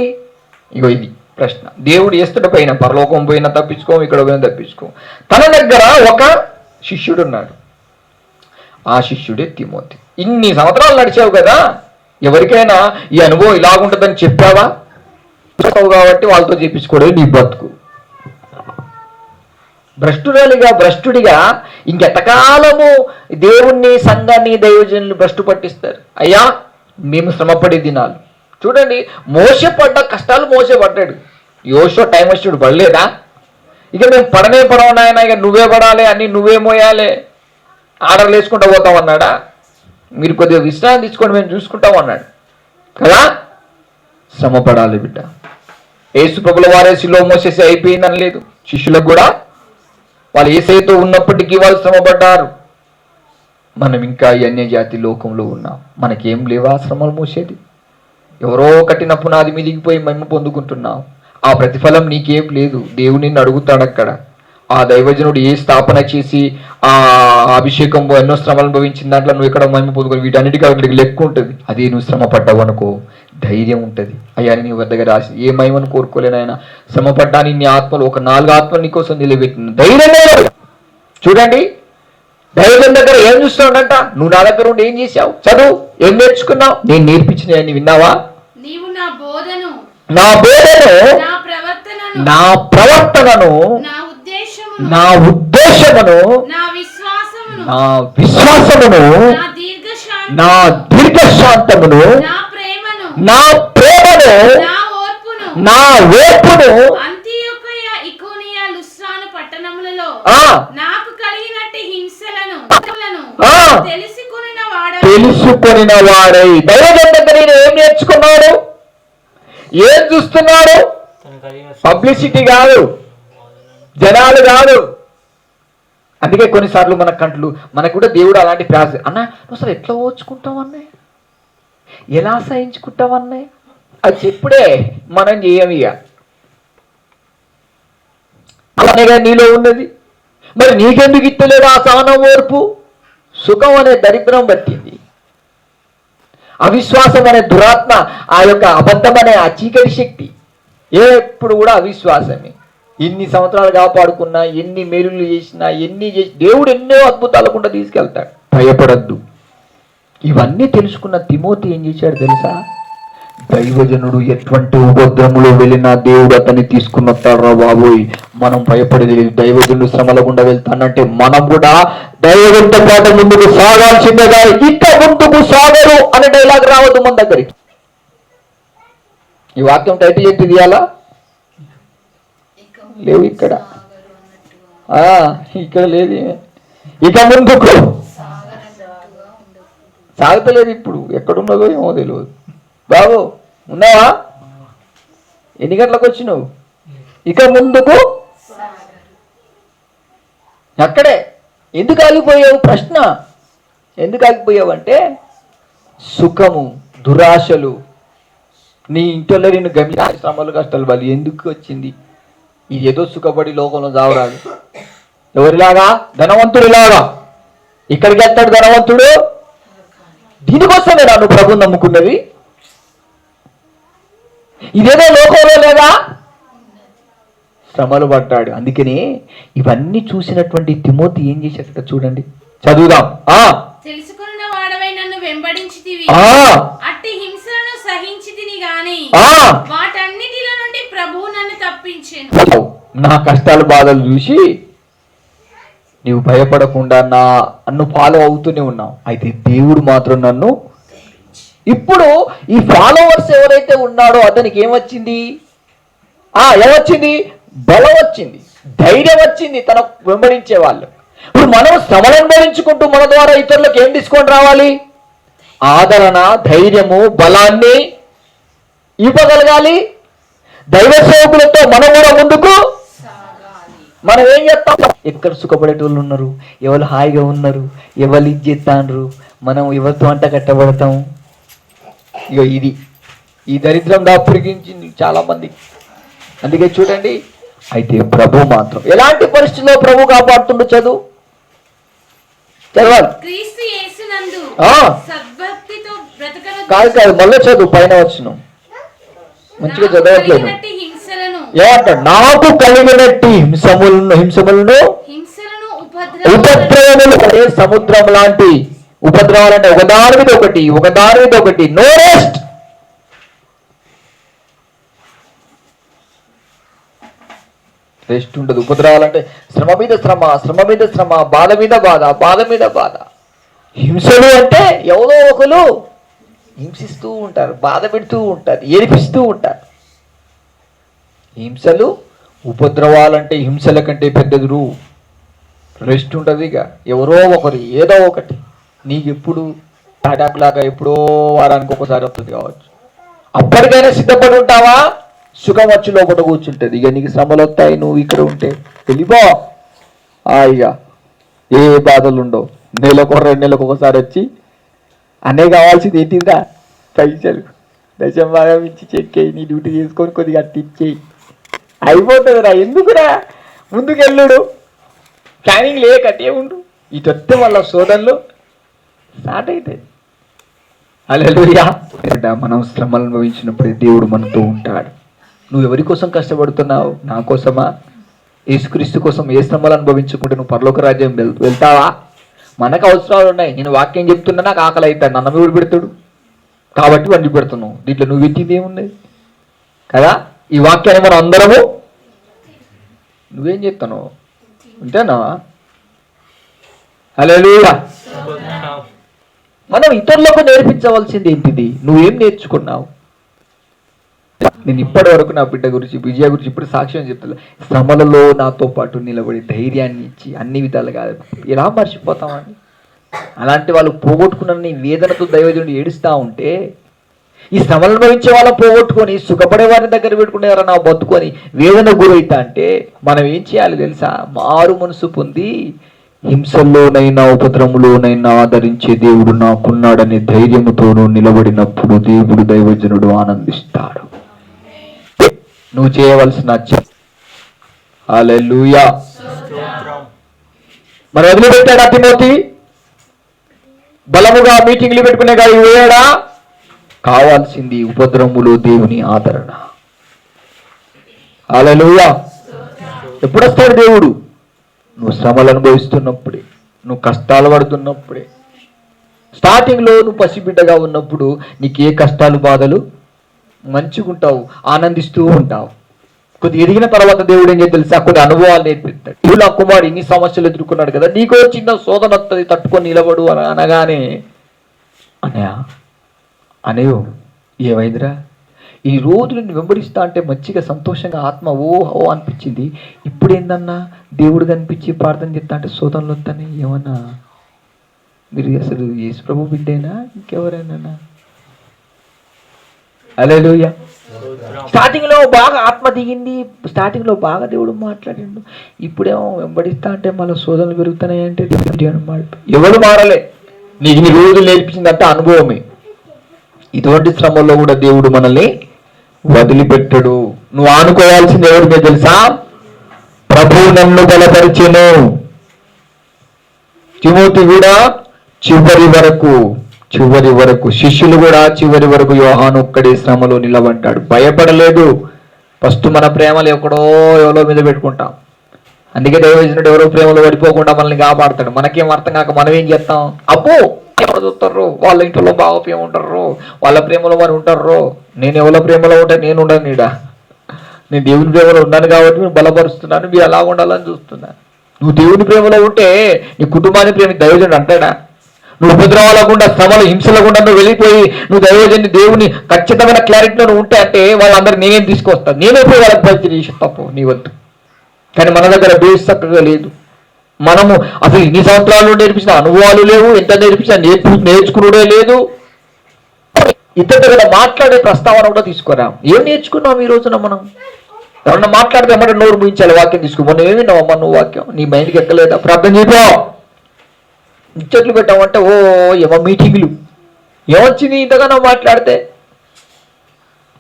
ఇగో ఇది ప్రశ్న. దేవుడు ఏస్తుడు పైన పరలోకం పోయినా తప్పించుకో, ఇక్కడ పోయినా తప్పించుకో. తన దగ్గర ఒక శిష్యుడు ఉన్నాడు. ఆ శిష్యుడే తిమోతి. ఇన్ని సంవత్సరాలు నడిచావు కదా, ఎవరికైనా ఈ అనుభవం ఇలాగుంటుందని చెప్పావా? కాబట్టి వాళ్ళతో చేపించుకోవడం నీ బతుకు. భ్రష్టుడిగా ఇంకెంతకాలము దేవుణ్ణి, సంఘాన్ని, దైవజనులు భ్రష్టు పట్టిస్తారు. అయ్యా మేము శ్రమపడే దినాలు చూడండి. మోసే పడ్డ కష్టాలు మోసే పడ్డాడు. యోషో టైం వచ్చాడు, పడలేదా? ఇక మేము పడవనాయన, ఇక నువ్వే పడాలి, అన్ని నువ్వే మోయాలి, ఆర్డర్లు వేసుకుంటూ పోతాం అన్నాడా? మీరు కొద్దిగా విశ్రాంతి తీసుకోండి, మేము చూసుకుంటాం అన్నాడు కదా. శ్రమ పడాలి బిడ్డ. యేసు ప్రభుల వారే శిలువ మోసేసి అయిపోయిందని లేదు. శిష్యులకు కూడా వాళ్ళు యేసయ్యతో ఉన్నప్పటికీ వాళ్ళు శ్రమపడ్డారు. మనం ఇంకా ఈ అన్యజాతి లోకంలో ఉన్నాం. మనకేం లేవా శ్రమలు మోసేది? ఎవరో కట్టిన పునాది మీదికి పోయి మేము పొందుకుంటున్నాం. ఆ ప్రతిఫలం నీకేం లేదు. దేవుని అడుగుతాడు అక్కడ. ఆ దైవజనుడు ఏ స్థాపన చేసి ఆ అభిషేకం ఎన్నో శ్రమలు అనుభవించిన దాంట్లో నువ్వు ఎక్కడ మహిమ పొందుకొని వీటన్నిటికీ అక్కడికి లెక్క ఉంటుంది. అదే నువ్వు శ్రమ పడ్డావు అనుకో, ధైర్యం ఉంటుంది. అయ్యా నీ దగ్గర రాసి ఏ మహిమను కోరుకోలేనాయన, శ్రమ పడ్డాని నీ ఆత్మలు ఒక 4 ఆత్మలు నీకోసం నిలబెట్టిన ధైర్యమే. చూడండి, దైవజన్ దగ్గర ఏం చూస్తున్నాడంట? నువ్వు నా దగ్గర ఉండి ఏం చేశావు? చదువు, ఏం నేర్చుకున్నావు? నేను నేర్పించిన విన్నావా? నా బోధను, నా ప్రవర్తనను, నా ఉద్దేశమును, నా విశ్వాసమును, నా దీర్ఘశాంతమును, నా ప్రేమను, నా ఓర్పును తెలుసుకొనిన వాడై. దైవజన్ దగ్గర నేను ఏం నేర్చుకున్నాడు? ఏం చూస్తున్నాడు? పబ్లిసిటీ కాదు, జనాలు కాదు. అందుకే కొన్నిసార్లు మన కంట్లు మనకు కూడా దేవుడు అలాంటి ప్రాస అన్న నువ్వు అసలు ఎట్లా ఓర్చుకుంటావు అన్నయ్య, ఎలా సహించుకుంటావు అన్నయ్య, అది చెప్పుడే మనం చేయము. ఇక అలానేగా నీలో ఉన్నది. మరి నీకెందుకు ఇత్తలేదు ఆ సహనం, ఓర్పు? సుఖం అనే దరిద్రం పట్టింది, అవిశ్వాసం అనే దురాత్మ, ఆ యొక్క అబద్ధం అనే ఆ చీకటి శక్తి ఎప్పుడు కూడా అవిశ్వాసమే. ఎన్ని సంవత్సరాలు కాపాడుకున్నా, ఎన్ని మేలులు చేసినా, దేవుడు ఎన్నో అద్భుతాలకుండా తీసుకెళ్తాడు. భయపడద్దు. ఇవన్నీ తెలుసుకున్న తిమోతి ఏం చేశాడు తెలుసా? దైవజనుడు ఎటువంటి ఉపద్రములో వెళ్ళినా దేవుడు అతన్ని తీసుకుని వస్తాడు. బాబోయ్, మనం భయపడేది లేదు. దైవజనుడు శ్రమల గుండా వెళ్తానంటే మనం కూడా దైవజనుడితో పాటు ముందుకు సాగాల్సిందేగా. ఇంకా ముందుకు సాగరు అనే డైలాగ్ రావద్దు మన దగ్గరికి. ఈ వాక్యం టైటిల్ ఏంటి తీయాలా? లేవు ఇక్కడ, ఇక్కడ లేదు. ఇక ముందుకు సాగుతలేదు. ఇప్పుడు ఎక్కడున్నదో ఏమో తెలియదు. బాబు ఉన్నావా? ఎన్ని గంటలకు వచ్చినావు? ఇక ముందుకు అక్కడే. ఎందుకు ఆగిపోయావు? ప్రశ్న. ఎందుకు ఆగిపోయావు అంటే సుఖము, దురాశలు, నీ ఇంట్లో నిన్ను శ్రమలు, కష్టాలు వాళ్ళు ఎందుకు వచ్చింది? ఇది ఏదో సుఖపడి లోకంలో చావరాదు. ఎవరిలాగా? ధనవంతుడిలాగా. ఇక్కడికి వెళ్తాడు ధనవంతుడు. దీనికోసమే నువ్వు ప్రభుని నమ్ముకున్నది. ఇదేదో లోకంలో లేదా? శ్రమలు పడ్డాడు. అందుకని ఇవన్నీ చూసినటువంటి తిమోతి ఏం చేశాడట చూడండి, చదువుదాం. తెలుసుకున్న వాడవై నన్ను వెంబడించితివి, అట్టి హింసలను సహించితిని గాని వాటన్నిటిలో నుండి ప్రభువు నన్ను తప్పించెను. నా కష్టాలు బాధలు చూసి నీవు భయపడకుండా నన్ను ఫాలో అవుతూనే ఉన్నావు. అయితే దేవుడు మాత్రం నన్ను, ఇప్పుడు ఈ ఫాలోవర్స్ ఎవరైతే ఉన్నాడో అతనికి ఏమొచ్చింది? ఏమొచ్చింది? బలం వచ్చింది, ధైర్యం వచ్చింది తన వెంబడించే వాళ్ళు. ఇప్పుడు మనం శ్రమలు అనుభవించుకుంటూ మన ద్వారా ఇతరులకు ఏం తీసుకొని రావాలి? ఆదరణ, ధైర్యము, బలాన్ని ఇవ్వగలగాలి. దైవ సేవకులతో మనం కూడా ముందుకు మనం ఏం చేస్తాం? ఎక్కడ సుఖపడేటోళ్ళు ఉన్నారు, ఎవరు హాయిగా ఉన్నారు, ఎవరు ఇది చేస్తాండ్రు, మనం ఎవరితో అంట కట్టబడతాం. ఇక ఇది ఈ దరిద్రం దాపురికించింది చాలా మంది. అందుకే చూడండి, అయితే ప్రభు మాత్రం ఎలాంటి పరిస్థితుల్లో ప్రభు కాపాడుతుండో చదువు, చదవాలి. క్రీస్తు యేసునందు సద్భక్తితో బ్రతకను. కాదు మళ్ళీ చదువు, పైన వచ్చును మంచిగా చదవట్లేదు. ఏమంటాడు? నాకు కలిగినట్టి హింసములను ఉపద్రవములు. సముద్రం లాంటి ఉపద్రవాలు అంటే ఒకదాని మీద ఒకటి, ఒకదాని మీద ఒకటి, నో రెస్ట్. రెస్ట్ ఉండదు. ఉపద్రవాలంటే శ్రమ మీద శ్రమ, శ్రమ మీద శ్రమ, బాధ మీద బాధ, బాధ మీద బాధ. హింసలు అంటే ఎవరో ఒకరు హింసిస్తూ ఉంటారు, బాధ పెడుతూ ఉంటారు, ఏడిపిస్తూ ఉంటారు. హింసలు, ఉపద్రవాలంటే హింసల కంటే పెద్దదురు. రెస్ట్ ఉంటుంది. ఇక ఎవరో ఒకరు ఏదో ఒకటి నీకు ఎప్పుడు అటాక్ లాగా ఎప్పుడో వారానికి ఒకసారి వస్తుంది కావచ్చు. అప్పటికైనా సిద్ధపడి ఉంటావా? సుఖం వచ్చి లోపల కూర్చుంటుంది. ఇక నీకు శ్రమలు వస్తాయి, నువ్వు ఇక్కడ ఉంటే వెళ్ళిపో. ఇక ఏ బాధలు ఉండవు. నెలకు 2 నెలలకు ఒకసారి వచ్చి అనే కావాల్సింది ఏంటిదా? పైసలు దశం భాగం ఇచ్చి చెక్కేయి, నీ డ్యూటీ చేసుకొని కొద్దిగా అట్టి ఇచ్చేయి, అయిపోతుందిరా. ఎందుకురా ముందుకెళ్ళుడు, ప్లానింగ్ లేకట్టే ఉండు. ఇటు వస్తే వాళ్ళ శోధనలు స్టార్ట్ అవుతాయి. హల్లెలూయా. మనం శ్రమలు అనుభవించినప్పుడు దేవుడు మనతో ఉంటాడు. నువ్వు ఎవరి కోసం కష్టపడుతున్నావు? నా కోసమా? యేసుక్రీస్తు కోసం ఏ శ్రమలు అనుభవించుకుంటే నువ్వు పరలోక రాజ్యం వెళ్తావా? మనకు అవసరాలు ఉన్నాయి. నేను వాక్యం చెప్తున్నా, నాకు ఆకలి అవుతాను, నన్ను ఎవడు పెడతాడు కాబట్టి వండి పెడుతున్నావు. దీంట్లో నువ్వు పెట్టింది ఏమున్నది కదా? ఈ వాక్యాన్ని మనం అందరము, నువ్వేం చెప్తాను అంతేనా? హల్లెలూయా. మనం ఇతరులకు నేర్పించవలసింది ఏంటిది? నువ్వేం నేర్చుకున్నావు? నేను ఇప్పటి వరకు నా బిడ్డ గురించి, విజయ గురించి ఇప్పుడు సాక్ష్యం చెప్తాను. శ్రమలలో నాతో పాటు నిలబడి ధైర్యాన్ని ఇచ్చి అన్ని విధాలుగా ఎలా మర్చిపోతామండి? అలాంటి వాళ్ళు పోగొట్టుకున్న వేదనతో దైవజనుడు ఏడుస్తూ ఉంటే, ఈ శ్రమలు అనుభవించే వాళ్ళని పోగొట్టుకొని సుఖపడే వారిని దగ్గర పెట్టుకునేవారు నా బతుకొని వేదన గురైతా అంటే మనం ఏం చేయాలి తెలుసా? మారు మనసు పొంది హింసల్లోనైనా ఉపద్రవంలోనైనా ఆదరించే దేవుడు నాకున్నాడనే ధైర్యముతోనూ నిలబడినప్పుడు దేవుడు దైవజనుడు ఆనందిస్తాడు. నువ్వు చేయవలసిన హల్లెలూయా. మరి వదిలిపెట్టాడా తిమోతి? బలముగా మీటింగ్లు పెట్టుకునే గాడి పోయాడా? కావాల్సింది ఉపద్రవములో దేవుని ఆదరణ. హల్లెలూయా. ఎప్పుడు వస్తాడు దేవుడు? నువ్వు శ్రమలు అనుభవిస్తున్నప్పుడే, నువ్వు కష్టాలు పడుతున్నప్పుడే. స్టార్టింగ్లో నువ్వు పసిబిడ్డగా ఉన్నప్పుడు నీకు ఏ కష్టాలు బాధలు, మంచిగుంటావు, ఆనందిస్తూ ఉంటావు. కొద్ది ఎదిగిన తర్వాత దేవుడు ఏం చేసి తెలుసా? కొన్ని అనుభవాలు నేర్పిస్తాడు. ఇప్పుడు నా కుమారుడు ఇన్ని సమస్యలు ఎదుర్కొన్నాడు కదా, నీకో చిన్న శోధన వస్తుంది, తట్టుకొని నిలబడు అనగానే అనేయో ఏమైందిరా, ఈ రోజు నిన్ను వెంబడిస్తా అంటే మంచిగా సంతోషంగా ఆత్మ ఓ అనిపించింది. ఇప్పుడు ఏందన్నా దేవుడు కనిపించి ప్రార్థన చేస్తా అంటే శోధనలు వస్తానే. ఏమన్నా మీరు అసలు యేసు ప్రభు బిడ్డేనా ఇంకెవరైనా? హల్లెలూయా. స్టార్టింగ్ లో బాగా ఆత్మ దిగింది, స్టార్టింగ్ లో బాగా దేవుడు మాట్లాడిండు. ఇప్పుడేమో వెంబడిస్తా అంటే మళ్ళీ శోధనలు పెరుగుతున్నాయి అంటే ఎవరు మారలే. నీకు నీ రోజులు నేర్పించిందంటే అనుభవమే. ఇటువంటి శ్రమల్లో కూడా దేవుడు మనల్ని వదిలిపెట్టడు. నువ్వు ఆనుకోవాల్సింది ఎవరి మీద తెలుసా? ప్రభువు నన్ను బలపరిచెను. తిమోతి కూడా చివరి వరకు శిష్యులు కూడా చివరి వరకు యోహాను ఒక్కడే శ్రమలో నిలబడ్డాడు, భయపడలేదు. ఫస్ట్ మన ప్రేమలు ఎవరో మీద పెట్టుకుంటాం. అందుకే దైవజనుడు ఎవరో ప్రేమలో పడిపోకుండా మనల్ని కాపాడతాడు. మనకేం అర్థం కాక మనం ఏం చేస్తాం, అబ్బో ఎవరు చూస్తారు, వాళ్ళ ఇంట్లో బాగా ప్రేమ ఉంటారు, వాళ్ళ ప్రేమలో వారు ఉంటారు, నేను ఎవరి ప్రేమలో ఉంటే నేను ఉండను. నేను దేవుని ప్రేమలో ఉన్నాను కాబట్టి నేను బలపరుస్తున్నాను, మీరు ఎలా ఉండాలని చూస్తున్నాను. నువ్వు దేవుని ప్రేమలో ఉంటే నీ కుటుంబాన్ని ప్రేమ దైవజనుడు అంటాడా? నువ్వు ఉపద్రవాలకుండా శ్రమలు హింసలకుండా నువ్వు వెళ్ళిపోయి నువ్వు దైవజన్ని దేవుని ఖచ్చితమైన క్లారిటీలో నువ్వు ఉంటే అంటే వాళ్ళందరూ నేనేం తీసుకొస్తాను, నేనే పోయి వాళ్ళకి పరిచయం చేసి తప్పు నీ వద్దు. కానీ మన దగ్గర బేస్ చక్కగా లేదు. మనము అసలు ఇన్ని సంవత్సరాలు నేర్పించిన అనుభవాలు లేవు, ఎంత నేర్పించినా నేర్చుకునే లేదు. ఇతర దగ్గర మాట్లాడే ప్రస్తావన కూడా తీసుకురా. ఏం నేర్చుకున్నాం ఈ రోజున మనం? ఎవరన్నా మాట్లాడితే ఏమంటే నోరు ముయించాలి, వాక్యం తీసుకో. మొన్న ఏమి విన్నావమ్మా నువ్వు వాక్యం, నీ మైండ్కి ఎక్కలేదా? ప్రార్థన చేయో, ముచ్చట్లు పెట్టామంటే ఓ ఏమో మీటింగులు. ఏమొచ్చింది ఇంతగానో మాట్లాడితే?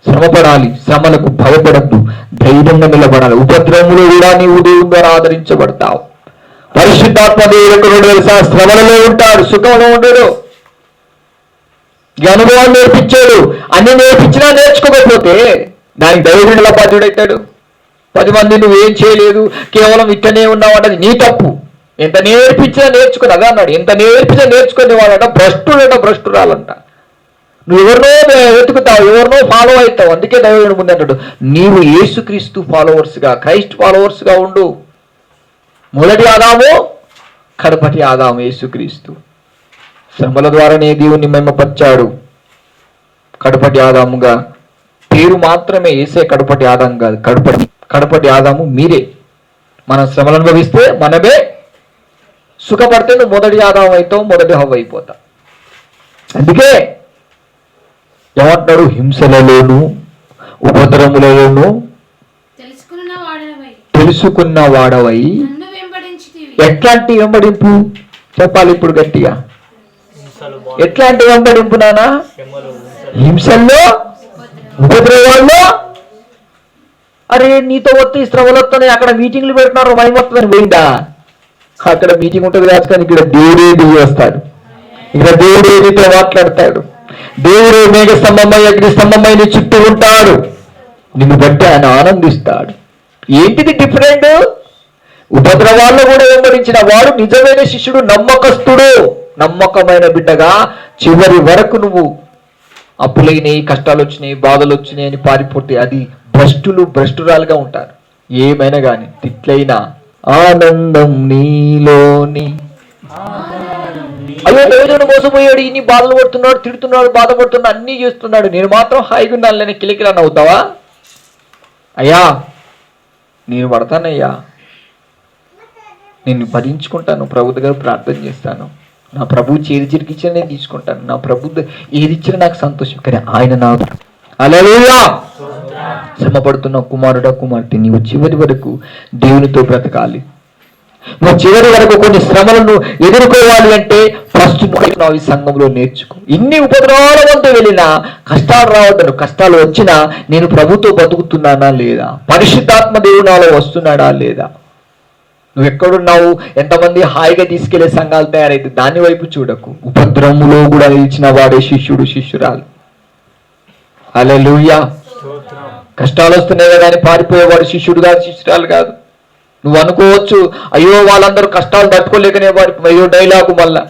శ్రమపడాలి, శ్రమలకు భయపడద్దు, ధైర్యంగా నిలబడాలి. ఉపద్రవములు కూడా నీవు దేవుని ద్వారా ఆదరించబడతావు. పరిశుద్ధాత్మ దేవుడు తెలుసా, శ్రమలలో ఉంటాడు, సుఖంలో ఉండడు. ఈ అనుభవాలు నేర్పించాడు. అన్ని నేర్పించినా నేర్చుకోకపోతే దానికి దైవజనుల బాధ్యుడైతాడు. 10 మంది నువ్వేం చేయలేదు, కేవలం ఇట్టనే ఉన్నావు అంటే నీ తప్పు. ఎంత నేర్పించినా నేర్చుకుని అదే అన్నాడు, ఎంత నేర్పించినా నేర్చుకునే వాళ్ళంట భ్రష్టురాలంట. నువ్వు ఎవరినో వెతుకుతావు, ఎవరినో ఫాలో అవుతావు. అందుకే దైవజనుడు ముందు అంటాడు, నీవు యేసుక్రీస్తు ఫాలోవర్స్గా, క్రైస్ట్ ఫాలోవర్స్గా ఉండు. మొదటి ఆదాము, కడపటి ఆదాము యేసుక్రీస్తు. శ్రమల ద్వారానే దేవుణ్ణి మహిమపరిచాడు. కడపటి ఆదాముగా పేరు మాత్రమే, యేసే కడపటి ఆదాం కాదు. కడపటి ఆదాము మీరే. మనం శ్రమలు అనుభవిస్తే మనమే సుఖపడితే నువ్వు మొదటి ఆదాం అవుతావు, మొదటి హవ్వ అయిపోతావు. అందుకే ఏమంటున్నాడు, హింసలలోను ఉపద్రవములలోను తెలుసుకున్న వాడవై. ఎట్లాంటి వెంబడింపు చెప్పాలి ఇప్పుడు గట్టిగా? ఎట్లాంటి వెంబడింపు నానా? హింసల్లో, ఉపద్రవాల్లో. అరే నీతో వస్తే శ్రమలు వస్తున్నాయి, అక్కడ మీటింగ్లు పెడుతున్నారు, మైమొస్తుందని పోయిందా? అక్కడ మీటింగ్ ఉంటుంది రాజుకొని ఇక్కడ దేవుడే దిగి వస్తాడు. ఇక్కడ దేవుడే నీతో మాట్లాడతాడు. దేవుడే మేఘ స్తంభమై అగ్ని స్తంభమై నీ చుట్టూ ఉంటాడు. నిన్ను బట్టి ఆయన ఆనందిస్తాడు. ఏంటిది డిఫరెంట్? ఉపద్రవాల్లో కూడా వెంబడించిన వాడు నిజమైన శిష్యుడు, నమ్మకస్తుడు, నమ్మకమైన బిడ్డగా చివరి వరకు నువ్వు అప్పులైనవి, కష్టాలు వచ్చినాయి, బాధలు వచ్చినాయి అని పారిపోతే అది భ్రష్టురాలుగా ఉంటారు. ఏమైనా కానీ తిట్లైనా ఆనందం నీలోని. అయ్యో దేవుడు మోసపోయాడు, ఇన్ని బాధలు పడుతున్నాడు, తిడుతున్నాడు, బాధపడుతున్నాడు, అన్నీ చేస్తున్నాడు, నేను మాత్రం హాయిగా ఉన్నాను కిలికిలా నవ్వుతావా? అయ్యా నేను పడతానయ్యా, నేను భరించుకుంటాను, ప్రభు దగ్గర ప్రార్థన చేస్తాను, నా ప్రభు చిరికిచ్చిన నేను తీసుకుంటాను, నా ప్రభు ఏది ఇచ్చినా నాకు సంతోషం. కానీ ఆయన నాకు హల్లెలూయా. శ్రమపడుతున్న కుమారుడా కుమార్తె, నీవు చివరి వరకు దేవునితో బ్రతకాలి. నువ్వు చివరి వరకు కొన్ని శ్రమలను ఎదుర్కోవాలి అంటే ఫస్ట్ ఈ సంఘంలో నేర్చుకో. ఇన్ని ఉపద్రవాల వంతు వెళ్ళినా కష్టాలు రావద్దు. కష్టాలు వచ్చినా నేను ప్రభుతో బతుకుతున్నానా లేదా, పరిశుద్ధాత్మ దేవుడు నాలో వస్తున్నాడా లేదా, నువ్వు ఎక్కడున్నావు, ఎంతమంది హాయిగా తీసుకెళ్లే సంఘాలు తయారైతే దాని వైపు చూడకు. ఉపద్రవములో కూడా నిలిచిన వాడే శిష్యుడు, శిష్యురాలు. హల్లెలూయా. కష్టాలు వస్తున్నాయి కానీ పారిపోయేవాడు శిష్యుడు కాదు, శిష్యురాలు కాదు. నువ్వు అనుకోవచ్చు, అయ్యో వాళ్ళందరూ కష్టాలు తట్టుకోలేకనే వాడు. అయ్యో డైలాగు మళ్ళా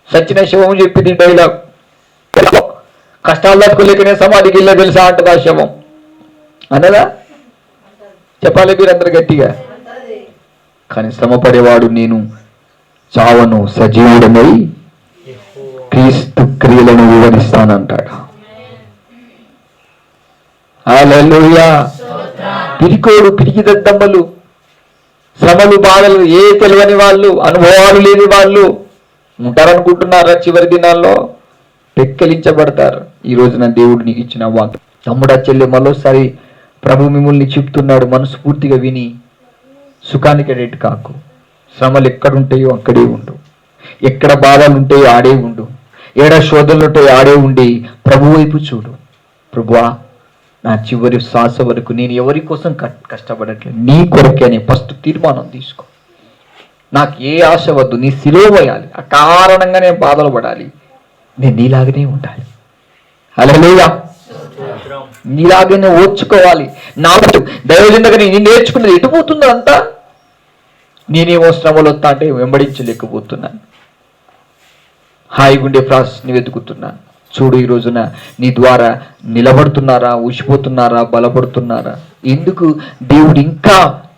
సచిన శవం చెప్పింది డైలాగ్. కష్టాలు తట్టుకోలేకనే సమాధికి వెళ్ళే తెలుసా అంటది ఆ శవం అనదా? చెప్పాలి మీరందరూ గట్టిగా. కానీ శ్రమపడేవాడు నేను చావను, సజీవుడమై క్రీస్తు క్రియలను వివరిస్తానంటాడు. హల్లెలూయా. పిరికోడు, పిరికి దద్దమ్మలు, శ్రమలు, బాధలు ఏ తెలియని వాళ్ళు, అనుభవాలు లేని వాళ్ళు ఉంటారనుకుంటున్నారా? చివరి దినాల్లో పెక్కలించబడతారు. ఈ రోజున దేవుడు నీకు ఇచ్చిన వాక్యం. తమ్ముడా చెల్లె, మరోసారి ప్రభు మిమ్మల్ని చెప్తున్నాడు, మనస్ఫూర్తిగా విని సుఖానికి ఎడెట్ కాకు. శ్రమలు ఎక్కడుంటాయో అక్కడే ఉండు, ఎక్కడ బాధలు ఉంటాయో ఆడే ఉండు, ఏడ శోధనలు ఉంటాయో ఆడే ఉండి ప్రభు వైపు చూడు. ప్రభువా నా చివరి శ్వాస వరకు నేను ఎవరి కోసం కష్టపడట్లేదు, నీ కొరకే అని ఫస్ట్ తీర్మానం తీసుకో. నాకు ఏ ఆశ వద్దు, నీ సిలువ వేయాలి, ఆ కారణంగా నేను బాధలు పడాలి, నేను నీలాగనే ఉండాలి. హల్లెలూయా. నీలాగనే ఓర్చుకోవాలి. నా దైవజన దగ్గర నేను నేర్చుకున్నది ఎటు పోతుందో అంతా, నేనేమో శ్రమలు వస్తా అంటే వెంబడించలేకపోతున్నాను, హాయిగుండే ప్రాసెస్ని వెతుకుతున్నాను. చూడు, ఈ రోజున నీ ద్వారా నిలబడుతున్నారా, ఊసిపోతున్నారా, బలపడుతున్నారా? ఎందుకు దేవుడు ఇంకా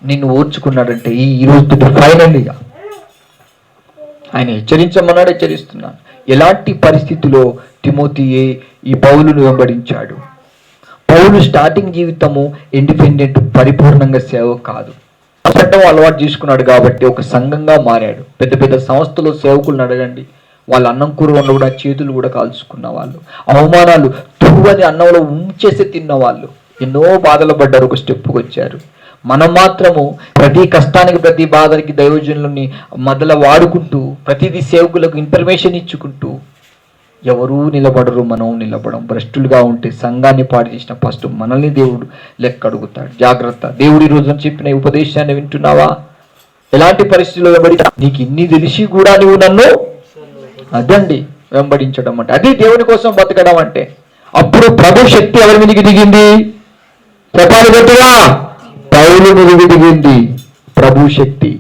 నిన్ను ఓర్చుకున్నాడంటే ఈ రోజు ఫైనల్గా ఆయన హెచ్చరించమన్నాడు, హెచ్చరిస్తున్నాను. ఎలాంటి పరిస్థితిలో తిమోతియే ఈ పౌలును వెంబడించాడు. పౌలు స్టార్టింగ్ జీవితము ఇండిపెండెంట్, పరిపూర్ణంగా సేవ కాదు, చట్టం అలవాటు చేసుకున్నాడు కాబట్టి ఒక సంఘంగా మారాడు. పెద్ద పెద్ద సంస్థలో సేవకులను అడగండి, వాళ్ళ అన్నం కూర వండ కూడా చేతులు కూడా కాల్చుకున్న వాళ్ళు, అవమానాలు తువ్వని అన్నంలో ఉంచేసి తిన్న వాళ్ళు, ఎన్నో బాధలు పడ్డారు, ఒక స్టెప్కి వచ్చారు. మనం మాత్రము ప్రతి కష్టానికి, ప్రతి బాధకి దైవజనులని మొదల వాడుకుంటూ, ప్రతిదీ సేవకులకు ఇన్ఫర్మేషన్ ఇచ్చుకుంటూ ఎవరూ నిలబడరు, మనం నిలబడం. భ్రష్టులుగా ఉంటే సంఘాన్ని పాడు చేసిన ఫస్ట్ మనల్ని దేవుడు లెక్క అడుగుతాడు. జాగ్రత్త. దేవుడు ఈ రోజున చెప్పిన ఉపదేశాన్ని వింటున్నావా? ఎలాంటి పరిస్థితుల్లో వెంబడి, నీకు ఇన్ని తెలిసి కూడా నువ్వు నన్ను అదండి వెంబడించడం అంటే, అది దేవుని కోసం బతకడం అంటే. అప్పుడు ప్రభు శక్తి ఎవరి మీదకి దిగింది? చెప్పాలి గట్టిగా, పౌలు మీదకి దిగింది ప్రభు శక్తి.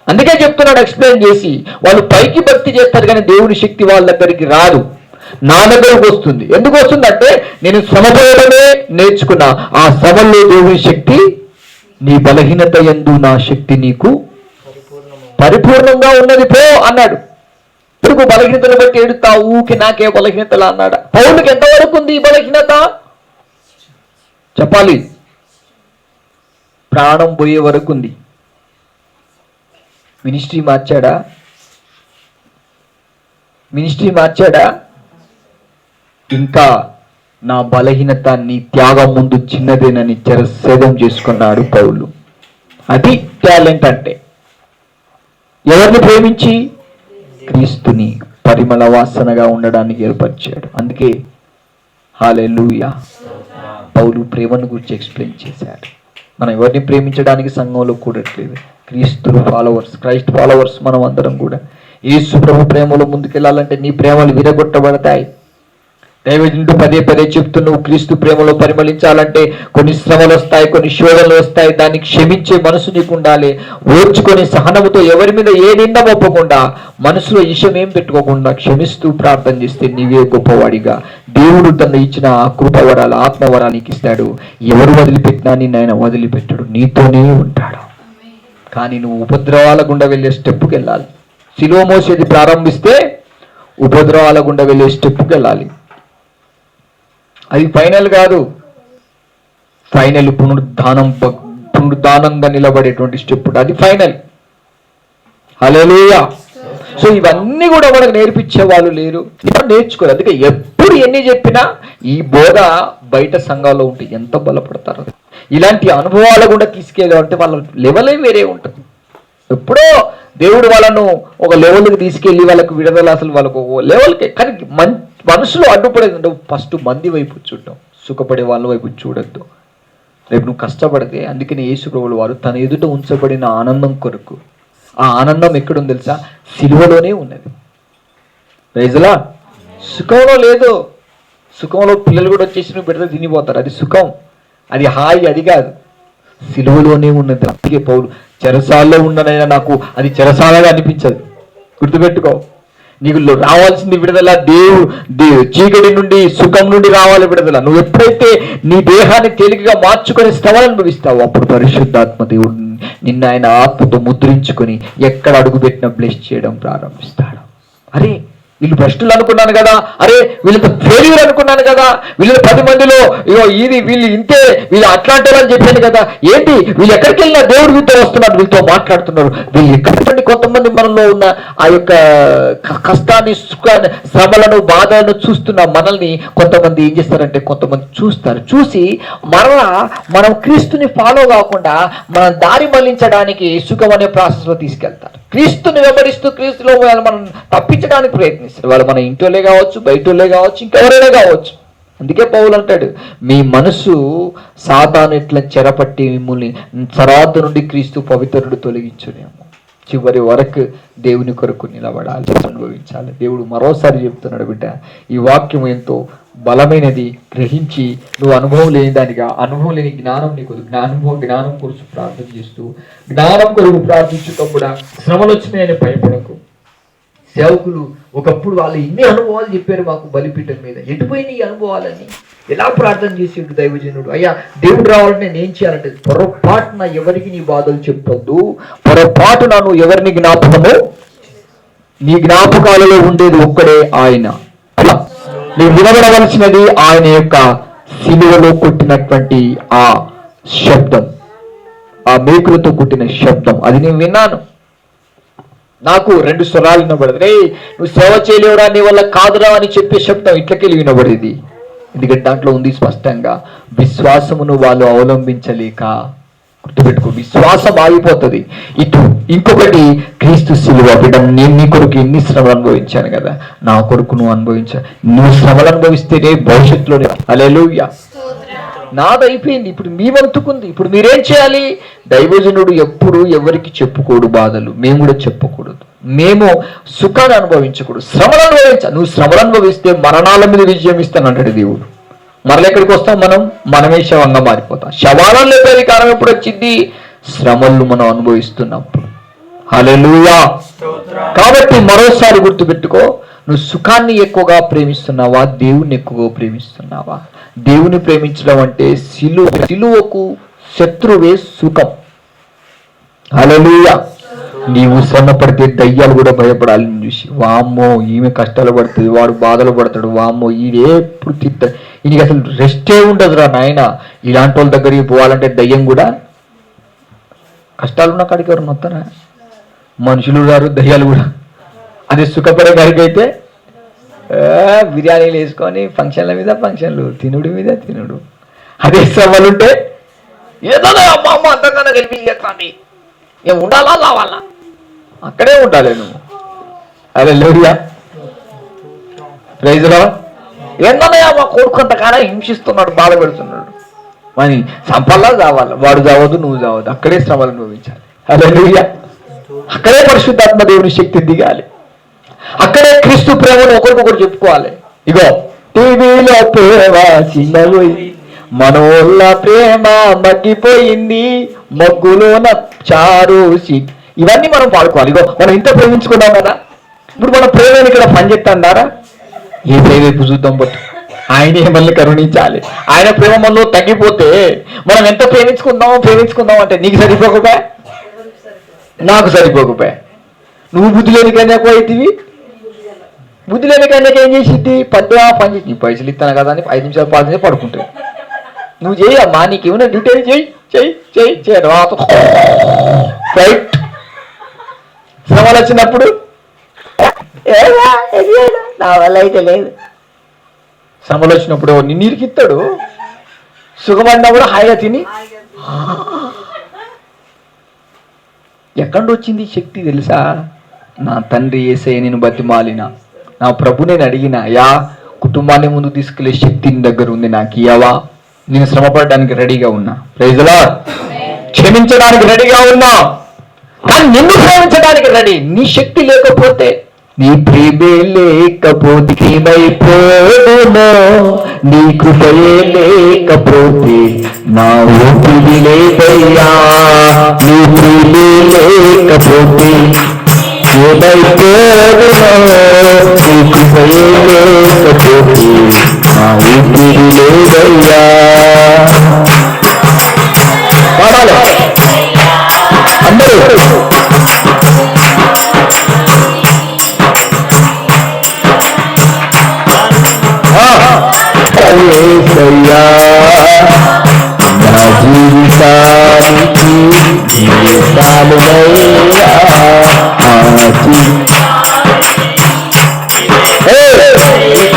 అందుకే చెప్తున్నాడు ఎక్స్ప్లెయిన్ చేసి, వాళ్ళు పైకి భక్తి చేస్తారు కానీ దేవుని శక్తి వాళ్ళ దగ్గరికి రాదు, నా దగ్గరకు వస్తుంది. ఎందుకు వస్తుందంటే నేను శ్రమ చేయడమే నేర్చుకున్నా, ఆ శ్రమల్లో దేవుని శక్తి, నీ బలహీనత యందు నా శక్తి నీకు పరిపూర్ణంగా ఉన్నది పో అన్నాడు. ఎందుకు బలహీనతలు బట్టి ఏడుతా ఊకి నాకే బలహీనతలు అన్నాడు. పౌలుకి ఎంతవరకు ఉంది ఈ బలహీనత? చెప్పాలి, ప్రాణం పోయే వరకు ఉంది. మినిస్ట్రీ మార్చాడా? ఇంకా నా బలహీనత నీ త్యాగం ముందు చిన్నదేనని చిరసేదం చేసుకున్నాడు పౌలు. అది టాలెంట్ అంటే. ఎవరిని ప్రేమించి? క్రీస్తుని పరిమళ వాసనగా ఉండడానికి ఏర్పరిచాడు. అందుకే హల్లెలూయా పౌలు ప్రేమను గురించి ఎక్స్ప్లెయిన్ చేశాడు. మనం ఎవరిని ప్రేమించడానికి సంఘంలో కూడట్లేదు, క్రైస్ట్ ఫాలోవర్స్ మనం అందరం కూడా యేసు ప్రభు ప్రేమలో ముందుకెళ్ళాలంటే నీ ప్రేమలు విరగొట్టబడతాయి. దైవజనుడు పదే పదే చెప్తూ, నువ్వు క్రీస్తు ప్రేమలో పరిమళించాలంటే కొన్ని శ్రమలు వస్తాయి, కొన్ని శోధనలు వస్తాయి, దాన్ని క్షమించే మనసు నీకు ఉండాలి. ఓర్చుకొని సహనముతో ఎవరి మీద ఏ నింద మోపకుండా, మనసులో ఈశం ఏం పెట్టుకోకుండా క్షమిస్తూ ప్రార్థన చేస్తే నీవే గొప్పవాడిగా దేవుడు తను ఇచ్చిన ఆ కృపవరాలు, ఆత్మవరానికి ఇస్తాడు. ఎవరు వదిలిపెట్టినా నిన్ను ఆయన వదిలిపెట్టాడు, నీతోనే ఉంటాడు. కానీ నువ్వు ఉపద్రవాల గుండా వెళ్ళే స్టెప్పుకి వెళ్ళాలి. సిలువ మోసేది ప్రారంభిస్తే ఉపద్రవాల గుండా వెళ్ళే స్టెప్పుకి వెళ్ళాలి. అది ఫైనల్ కాదు, ఫైనల్ పునరుద్ధానంగా నిలబడేటువంటి స్టెప్, అది ఫైనల్. హల్లెలూయా. సో ఇవన్నీ కూడా మనకు నేర్పించే వాళ్ళు లేరు, నేర్చుకోరు. అందుకే ఎప్పుడు ఎన్ని చెప్పినా ఈ బోధ బయట సంఘాల్లో ఉంటే ఎంత బలపడతారు. ఇలాంటి అనుభవాలు కూడా తీసుకెళ్ళాలంటే వాళ్ళ లెవెలే వేరే ఉంటుంది. ఎప్పుడో దేవుడు వాళ్ళను ఒక లెవెల్కి తీసుకెళ్ళి వాళ్ళకు విడుదల, అసలు వాళ్ళకు లెవెల్కి. కానీ మనసులో అడ్డుపడేది ఫస్ట్ మంది వైపు చూడటం, సుఖపడే వాళ్ళ వైపు చూడొద్దు. రేపు నువ్వు కష్టపడితే, అందుకని యేసు ప్రభువుల వారు తన ఎదుట ఉంచబడిన ఆనందం కొరకు, ఆ ఆనందం ఎక్కడుంది తెలుసా? సిలువలోనే ఉన్నది. రైజులా సుఖంలో లేదు. సుఖంలో పిల్లలు కూడా వచ్చేసి నువ్వు బిడ్డలు తినిపోతారు, అది సుఖం, అది హాయి, అది కాదు. సిలువలోనే ఉన్నది. అందుకే పౌలు, చెరసాల్లో ఉన్ననైనా నాకు అది చెరసాలగా అనిపించదు. గుర్తుపెట్టుకో, నీకు రావాల్సింది విడుదల. చీకటి నుండి, సుఖం నుండి రావాలి విడుదల. నువ్వు ఎప్పుడైతే నీ దేహాన్ని తేలికగా మార్చుకొని శ్రమను అనుభవిస్తావు, అప్పుడు పరిశుద్ధాత్మ దేవుడు నిన్న ఆయన ఆత్మతో ముద్రించుకొని ఎక్కడ అడుగు పెట్టినా బ్లెస్ చేయడం ప్రారంభిస్తాడు. అరే వీళ్ళు భ్రష్టులు అనుకున్నాను కదా, అరే వీళ్ళతో ఫెయిల్యూర్ అనుకున్నాను కదా, వీళ్ళు 10 మందిలో వీళ్ళు ఇంతే, వీళ్ళు అట్లాంటారని చెప్పాను కదా, ఏంటి వీళ్ళు ఎక్కడికి వెళ్ళినా దేవుడు వీళ్ళతో వస్తున్నారు, వీళ్ళతో మాట్లాడుతున్నారు. వీళ్ళు ఎక్కడి కొంతమంది మనలో ఉన్న ఆ యొక్క కష్టాన్ని, సుఖాన్ని, శ్రమలను, బాధలను చూస్తున్న మనల్ని కొంతమంది ఏం చేస్తారంటే, కొంతమంది చూస్తారు, చూసి మరలా మనం క్రీస్తుని ఫాలో కాకుండా మనం దారి మళ్లించడానికి సుఖం అనే ప్రాసెస్లో తీసుకెళ్తారు. క్రీస్తుని వెంబడిస్తూ క్రీస్తులో మనం తప్పించడానికి ప్రయత్నిస్తారు. వాళ్ళు మన ఇంటోలే కావచ్చు, బయటోలే కావచ్చు, ఇంకెవరైనా కావచ్చు. అందుకే పౌలు అంటాడు, మీ మనసు సాతాను ఇట్లా చెరపట్టి మిమ్మల్ని సరాత నుండి క్రీస్తు పవిత్రుడు తొలగించునేమో. చివరి వరకు దేవుని కొరకు నిలబడాలి, అనుభవించాలి. దేవుడు మరోసారి చెప్తున్నాడు, బిడ్డ ఈ వాక్యం ఎంతో బలమైనది, గ్రహించి నువ్వు అనుభవం లేని దానిగా, అనుభవం లేని జ్ఞానం నీకు జ్ఞానం కొరకు ప్రార్థన చేస్తూ, జ్ఞానం కొరకు ప్రార్థించుకప్పుడు శ్రమలు వచ్చినాయని భయపడకు. సేవకులు ఒకప్పుడు వాళ్ళు ఇన్ని అనుభవాలు చెప్పారు మాకు బలిపీఠం మీద. ఎటుపోయిన ఈ అనుభవాలని ఎలా ప్రార్థన చేసేడు దైవజనుడు, అయ్యా దేవుడు రావాలంటే నేను చేయాలంటే పొరపాటున ఎవరికి నీ బాధలు చెప్పొద్దు, పొరపాటున నువ్వు ఎవరిని జ్ఞాపకము, నీ జ్ఞాపకాలలో ఉండేది ఒక్కడే ఆయన. నీవు వినబడవలసినది ఆయన యొక్క సిలువలో కొట్టినటువంటి ఆ శబ్దం, ఆ మేకులతో కొట్టిన శబ్దం, అది నేను విన్నాను. నాకు 2 స్వరాలు వినబడదు. రే నువ్వు సేవ చేయలేవురా, నీ వల్ల కాదురా అని చెప్పే శబ్దం ఇట్లకెళ్ళి వినబడేది. ఎందుకంటే దాంట్లో ఉంది స్పష్టంగా, విశ్వాసమును వాళ్ళు అవలంబించలేక. గుర్తుపెట్టుకో, విశ్వాసం ఆగిపోతుంది. ఇటు ఇంకొకటి క్రీస్తు సిలువ. బిడ్డ నేను నీ కొరకు ఎన్ని శ్రమలు అనుభవించాను కదా, నా కొరకు నువ్వు అనుభవించా. నువ్వు శ్రమలు అనుభవిస్తేనే భవిష్యత్తులోనే హల్లెలూయా నాదైపోయింది. ఇప్పుడు మీ వంతుకుంది. ఇప్పుడు మీరేం చేయాలి? దైవజనుడు ఎప్పుడు ఎవరికి చెప్పుకోడు బాధలు, మేము కూడా చెప్పకూడదు. మేము సుఖాన్ని అనుభవించకూడదు, శ్రమలు అనుభవించాలి. నువ్వు శ్రమలు అనుభవిస్తే మరణాల మీద విజయం ఇస్తానంటాడు దేవుడు. మరల ఎక్కడికి వస్తాం? మనమే శవంగా మారిపోతాం. శవాలను లేపే అధికారం ఎప్పుడు వచ్చింది? శ్రమలు మనం అనుభవిస్తున్నప్పుడు. హల్లెలూయా. కాబట్టి మరోసారి గుర్తుపెట్టుకో, నువ్వు సుఖాన్ని ఎక్కువగా ప్రేమిస్తున్నావా, దేవుణ్ణి ఎక్కువగా ప్రేమిస్తున్నావా? దేవుని ప్రేమించడం అంటే సిలువకు శత్రువే సుఖం. హల్లెలూయా. నీవు శ్రమ పడితే దయ్యాలు కూడా భయపడాలి చూసి. వామ్మో ఈమె కష్టాలు పడుతుంది, వాడు బాధలు పడతాడు, వామ్మో ఈడే ఎప్పుడు తిట్టాడు, ఈయనకి అసలు రెస్టే ఉండదురా నాయన. ఇలాంటి వాళ్ళ దగ్గరికి పోవాలంటే దయ్యం కూడా, కష్టాలు ఉన్న కాడికి ఎవరు మొత్తారా, మనుషులు రారు, దయ్యాలు కూడా. అదే సుఖపడే గారికి అయితే బిర్యానీలు వేసుకొని ఫంక్షన్ల మీద ఫంక్షన్లు, తినుడి మీద తినుడు. అదే శ్రమలు ఉంటే ఏదో అమ్మ అమ్మ అంతకన్నా కనిపించేస్తాండి, ఏం ఉండాలా లావాలా, అక్కడే ఉండాలి నువ్వు. అరే లేడియా ప్రైజ్లో ఏందన్నయ్యా మా కొడుకు అంతకాలం హింసిస్తున్నాడు, బాధ పెడుతున్నాడు, మరి సంపల్లా కావాలి, వాడు చావద్దు నువ్వు చావద్దు, అక్కడే శ్రమలు అనుభవించాలి. అరే లేడియా అక్కడే పరిశుద్ధాత్మ దేవుని శక్తి దిగాలి, అక్కడే క్రీస్తు ప్రేమను ఒకరికొకరు చెప్పుకోవాలి. ఇగో టీవీలో ప్రేమ చిన్నపోయి, మనోళ్ళ ప్రేమ మగ్గిపోయింది, మగ్గులోన చారు ఇవన్నీ మనం పాడుకోవాలి. ఇగో మనం ఇంత ప్రేమించుకున్నాం కదా, ఇప్పుడు మన ప్రేమని ఇక్కడ పనిచేస్తాడారా? ఏ ప్రేమ వైపు చూద్దాం బట్ ఆయన ఏమల్ని కరుణించాలి. ఆయన ప్రేమ మనలో తగ్గిపోతే మనం ఎంత ప్రేమించుకుందాం అంటే నీకు సరిపోకపోయా, నాకు సరిపోకపోయా, నువ్వు బుద్ధి లేని కన్యాకు అవుతుంది. బుద్ధి లేని కన్యాక ఏం చేసిద్ది? పని చేసి నీ పైసలు ఇస్తాను కదా అని 5 నిమిషాలు 10 నిమిషాలు పడుకుంటుంది. నువ్వు చేయమ్మా, నీకేమైనా డ్యూటీ చేయను రైట్. శ్రమలు వచ్చినప్పుడు నా వల్ల అయితే లేదు. శ్రమలు వచ్చినప్పుడు నిన్ను ఇరికిస్తాడు, సుఖపడినా కూడా హాయిగా తిని. ఎక్కడి వచ్చింది శక్తి తెలుసా? నా తండ్రి యేసయ్య నేను బతిమాలిన, నా ప్రభు నేను అడిగిన, యా కుటుంబాన్ని ముందు తీసుకెళ్లే శక్తి నీ దగ్గర ఉంది, నాకు ఇయ్యవా? నేను శ్రమపడడానికి రెడీగా ఉన్నా, ప్రైజ్ ది లార్డ్. క్షమించడానికి రెడీగా ఉన్నా, కానీ నిన్ను ప్రేమించడానికి రెడీ. నీ శక్తి లేకపోతే, నీ ప్రేమే లేకపోతే ఏమైపోదునో, నీ కృపయే లేకపోతే నా ఊపిరి లేదయ్యా, నీ ప్రేమే లేకపోతే ఏమైపోదునో, నీ కృపయే లేకపోతే నా ఊపిరి లేదయ్యా. పాడాలి అందరూ. యేసయ్యా నా జీవితానికి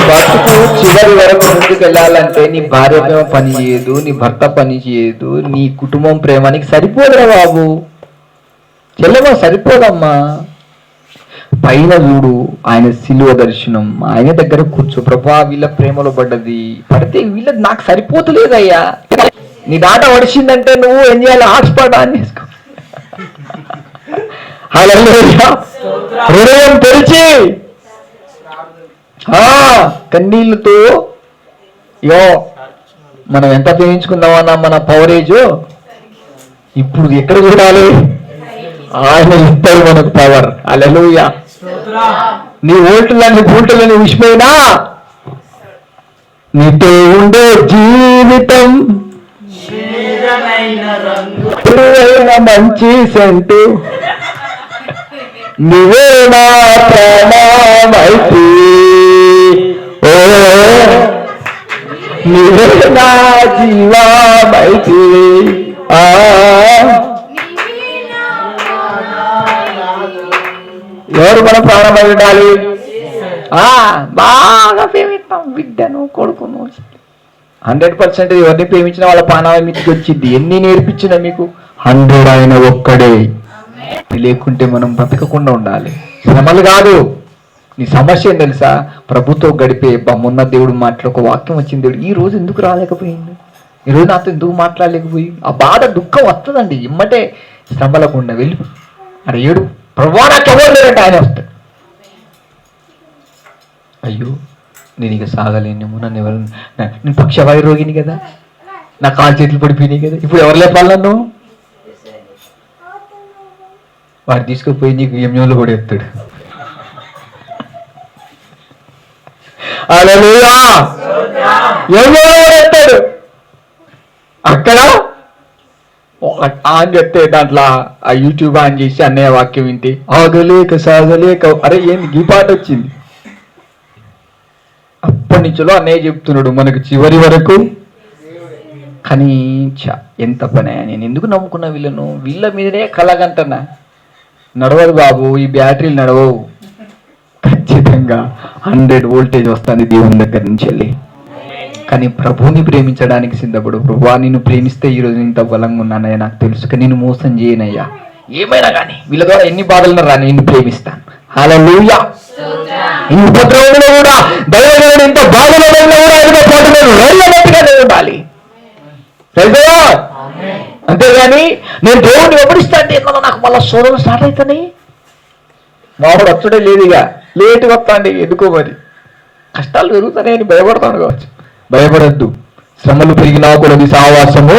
బతుకు చివరి వరకు ముందుకు వెళ్ళాలంటే నీ భార్య ప్రేమ పని చేయదు, నీ భర్త పని చేయదు, నీ కుటుంబం ప్రేమ నీకు సరిపోదురా బాబు, చెల్లెమో సరిపోదమ్మా. పైన చూడు ఆయన శిలువ దర్శనం, ఆయన దగ్గర కూర్చో. ప్రభా వీళ్ళ ప్రేమలో పడితే వీళ్ళకి నాకు సరిపోతులేదయ్యా. నీ దాట వడిచిందంటే నువ్వు ఏం చేయాలి? హాట్స్పాట్ ఆన్ చేసుకో. హల్లెలూయా. హృదయం తెరిచి కన్నీళ్ళతో మనం ఎంత ప్రేమించుకుందామన్నా మన పవరేజ్ ఇప్పుడు ఎక్కడ చూడాలి? ఆయన ఇస్తారు మనకు పవర్. హల్లెలూయా. నీ ఓట్లని బూట్లని విషమైనా నీతో ఉండే జీవితం మంచి సెంటు నువ్వే నా ప్రాణమైతే, ఓ నువ్వే నా జీవమైతే. ఎవరు మన ప్రాణమై ఉండాలి? బాగా ప్రేమిస్తాం బిడ్డను, కొడుకును. 100% ఎవరిని ప్రేమించిన వాళ్ళ ప్రాణం మీకు వచ్చింది. ఎన్ని నేర్పించినా మీకు 100 ఆయన ఒక్కడే. లేకుంటే మనం బ్రతకకుండా ఉండాలి. శ్రమలు కాదు. నీ సమస్య ఏం తెలుసా? ప్రభుతో గడిపే మొన్న దేవుడు మాట్లాడు ఒక వాక్యం వచ్చింది. దేవుడు ఈ రోజు ఎందుకు రాలేకపోయింది, ఈ రోజు నాతో ఎందుకు మాట్లాడలేకపోయి, ఆ బాధ దుఃఖం వస్తుందండి. ఇమ్మటే శ్రమలకుండా వెళ్ళి అరే ఏడు ప్రభా నాకు ఎవరు లేదంటే ఆయన వస్తాడు. అయ్యో నేను ఇక సాగలేనేమో, నన్ను ఎవరు, నేను పక్షవాయు రోగిని కదా, నా కాలు చేతులు పడిపోయినాయి కదా, ఇప్పుడు ఎవరు లేపాలి నన్ను? వాడు తీసుకుపోయి నీకు ఎంలో కూడా ఎత్తాడు. హల్లెలూయా. ఎంలో కూడా ఎత్తాడు. అక్కడ ఆన్ చెప్తే దాంట్లో ఆ యూట్యూబ్ ఆన్ చేసి అన్నయ్య వాక్యం వింటే ఆగలేక సాగలేక అరే ఏంది ఈ పాట వచ్చింది. అప్పటి నుంచో అన్నయ్య చెప్తున్నాడు మనకు చివరి వరకు. కానీ ఎంత పని, నేను ఎందుకు నమ్ముకున్నా వీళ్ళను, వీళ్ళ మీదనే కలగంటన్నా. నడవదు బాబు, ఈ బ్యాటరీలు నడవవు. ఖచ్చితంగా 100 వోల్టేజ్ వస్తుంది దేవుని దగ్గర నుంచి వెళ్ళి. కానీ ప్రభువుని ప్రేమించడానికి సిద్ధపడు. ప్రభువా నిన్ను ప్రేమిస్తే ఈరోజు ఇంత బలంగా ఉన్నానయ్యా, నాకు తెలుసు. కానీ నేను మోసం చేయనయ్యా, ఏమైనా కానీ వీళ్ళ ద్వారా ఎన్ని బాధలున్నా రా, నేను ప్రేమిస్తాను. హల్లెలూయా. ఈ ఉపద్రవంలో కూడా దైవజనుడు ఇంత బాధలో కూడా ఆయనతో పాటు నేను రైళ్ళగట్టిగానే ఉండాలి. అంతేగాని నేను దేవుడిని వెంబడిస్తా అంటే ఎన్నో నాకు మళ్ళీ సోదరులు స్టార్ట్ అవుతాయి. మామూలు వచ్చడే లేదు, ఇక లేటుగా వస్తాండి. ఎందుకో మరి కష్టాలు పెరుగుతాయని భయపడతాను కావచ్చు. భయపడద్దు. శ్రమలు పెరిగినా కొలది సావాసము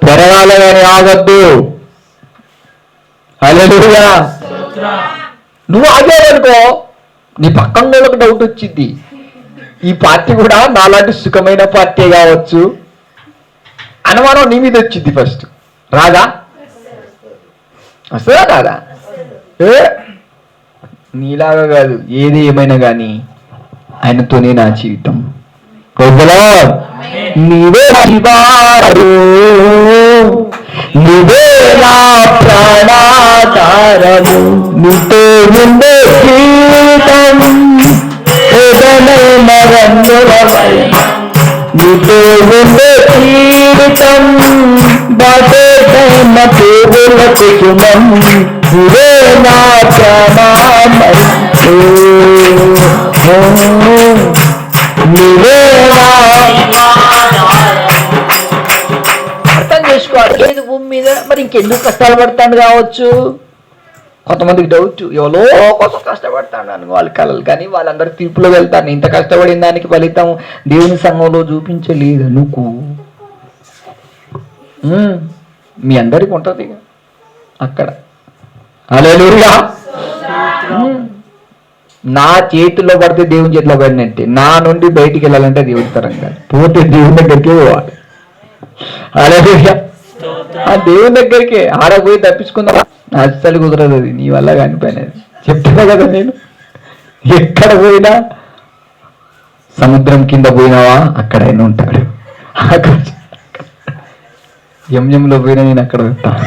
పెరగాలి అని ఆగద్దు. హల్లెలూయా. నువ్వు ఆగావనుకో నీ పక్కన వాళ్ళకి డౌట్ వచ్చింది, ఈ పార్టీ కూడా నాలాంటి సుఖమైన పార్టీ కావచ్చు అనుమానం నీ మీద వచ్చింది. ఫస్ట్ రాదా? వస్తుందా రాదా? నీలాగా కాదు, ఏది ఏమైనా కానీ ఆయనతోనే నా జీవితం. నీవే శివారు, నీవే నా ప్రాణాధారము, నీతో ఉండే జీవితం ఏదైనా రంగులమైన, నీతో ఉండే జీవితం బాధైన దేవుల కుటుంబం, నీవే నా ప్రాణమై, అర్థం చేసుకోవాలి. లేదు భూమి మీద మరి ఇంకెందుకు కష్టాలు పడతాను కావచ్చు. కొంతమందికి డౌట్, ఎవరో కోసం కష్టపడతాను అనుకోవాలి కలలు, కానీ వాళ్ళందరూ తీర్పులో వెళ్తాను. ఇంత కష్టపడిన దానికి ఫలితం దేవుని సంఘంలో చూపించలేదు నువ్వు. మీ అందరికి ఉంటుంది అక్కడ. హల్లెలూయా. నా చేతిలో పడితే దేవుని చేతిలో పడినట్టే. నా నుండి బయటికి వెళ్ళాలంటే దేవుని తరంగా పోతే దేవుని దగ్గరికి పోవాలి. హల్లెలూయా. ఆ దేవుని దగ్గరికి ఆడపోయి తప్పించుకుందా అస్సలు కుదరదు. అది నీ వల్ల కానిపోయినది. చెప్తున్నా కదా నేను, ఎక్కడ పోయినా సముద్రం కింద పోయినావా అక్కడైనా ఉంటాడు. ఎంఎంలో పోయినా నేను అక్కడ ఉంటాను.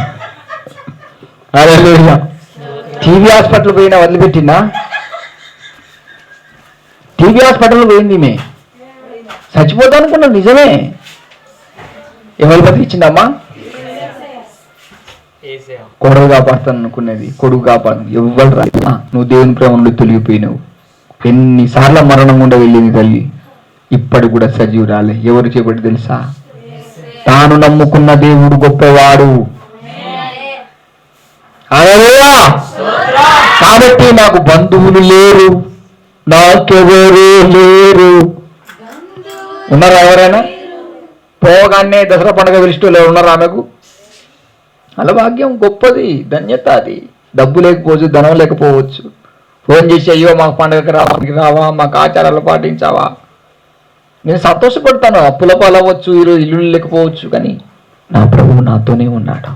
హల్లెలూయా. టీవీ హాస్పిటల్ పోయినా వదిలిపెట్టిందా? టీవీ హాస్పిటల్ పోయింది, మే చచ్చిపోతా అనుకున్నాను. నిజమే. ఎవరు బతికిచ్చిందమ్మా? కొడుకు కాపాడుతాను అనుకునేది కొడుకు కాపాడు ఎవ్వరు రా. నువ్వు దేవుని ప్రేమ నుండి తొలగిపోయినావు. ఎన్నిసార్లు మరణం గుండా వెళ్ళింది తల్లి, ఇప్పటికి కూడా సజీవురాలే. ఎవరు చేపట్టి తెలుసా? తాను నమ్ముకున్న దేవుడు గొప్పవాడు. హల్లెలూయా. కాబట్టి నాకు బంధువులు లేరు, నాకెవరు లేరు. ఉన్నారా ఎవరైనా? పోగానే దసరా పండుగ పిలిచేటోళ్ళు ఉన్నారా? ఆమెకు అలా భాగ్యం గొప్పది, ధన్యత అది. డబ్బు లేకపోవచ్చు, ధనం లేకపోవచ్చు. ఫోన్ చేసి అయ్యో మాకు పండుగకి రావా, మాకు ఆచారాలు పాటించావా, నేను సంతోషపడతాను. అప్పుల పాలవచ్చు, ఈరోజు ఇల్లు లేకపోవచ్చు, కానీ నా ప్రభువు నాతోనే ఉన్నాడు.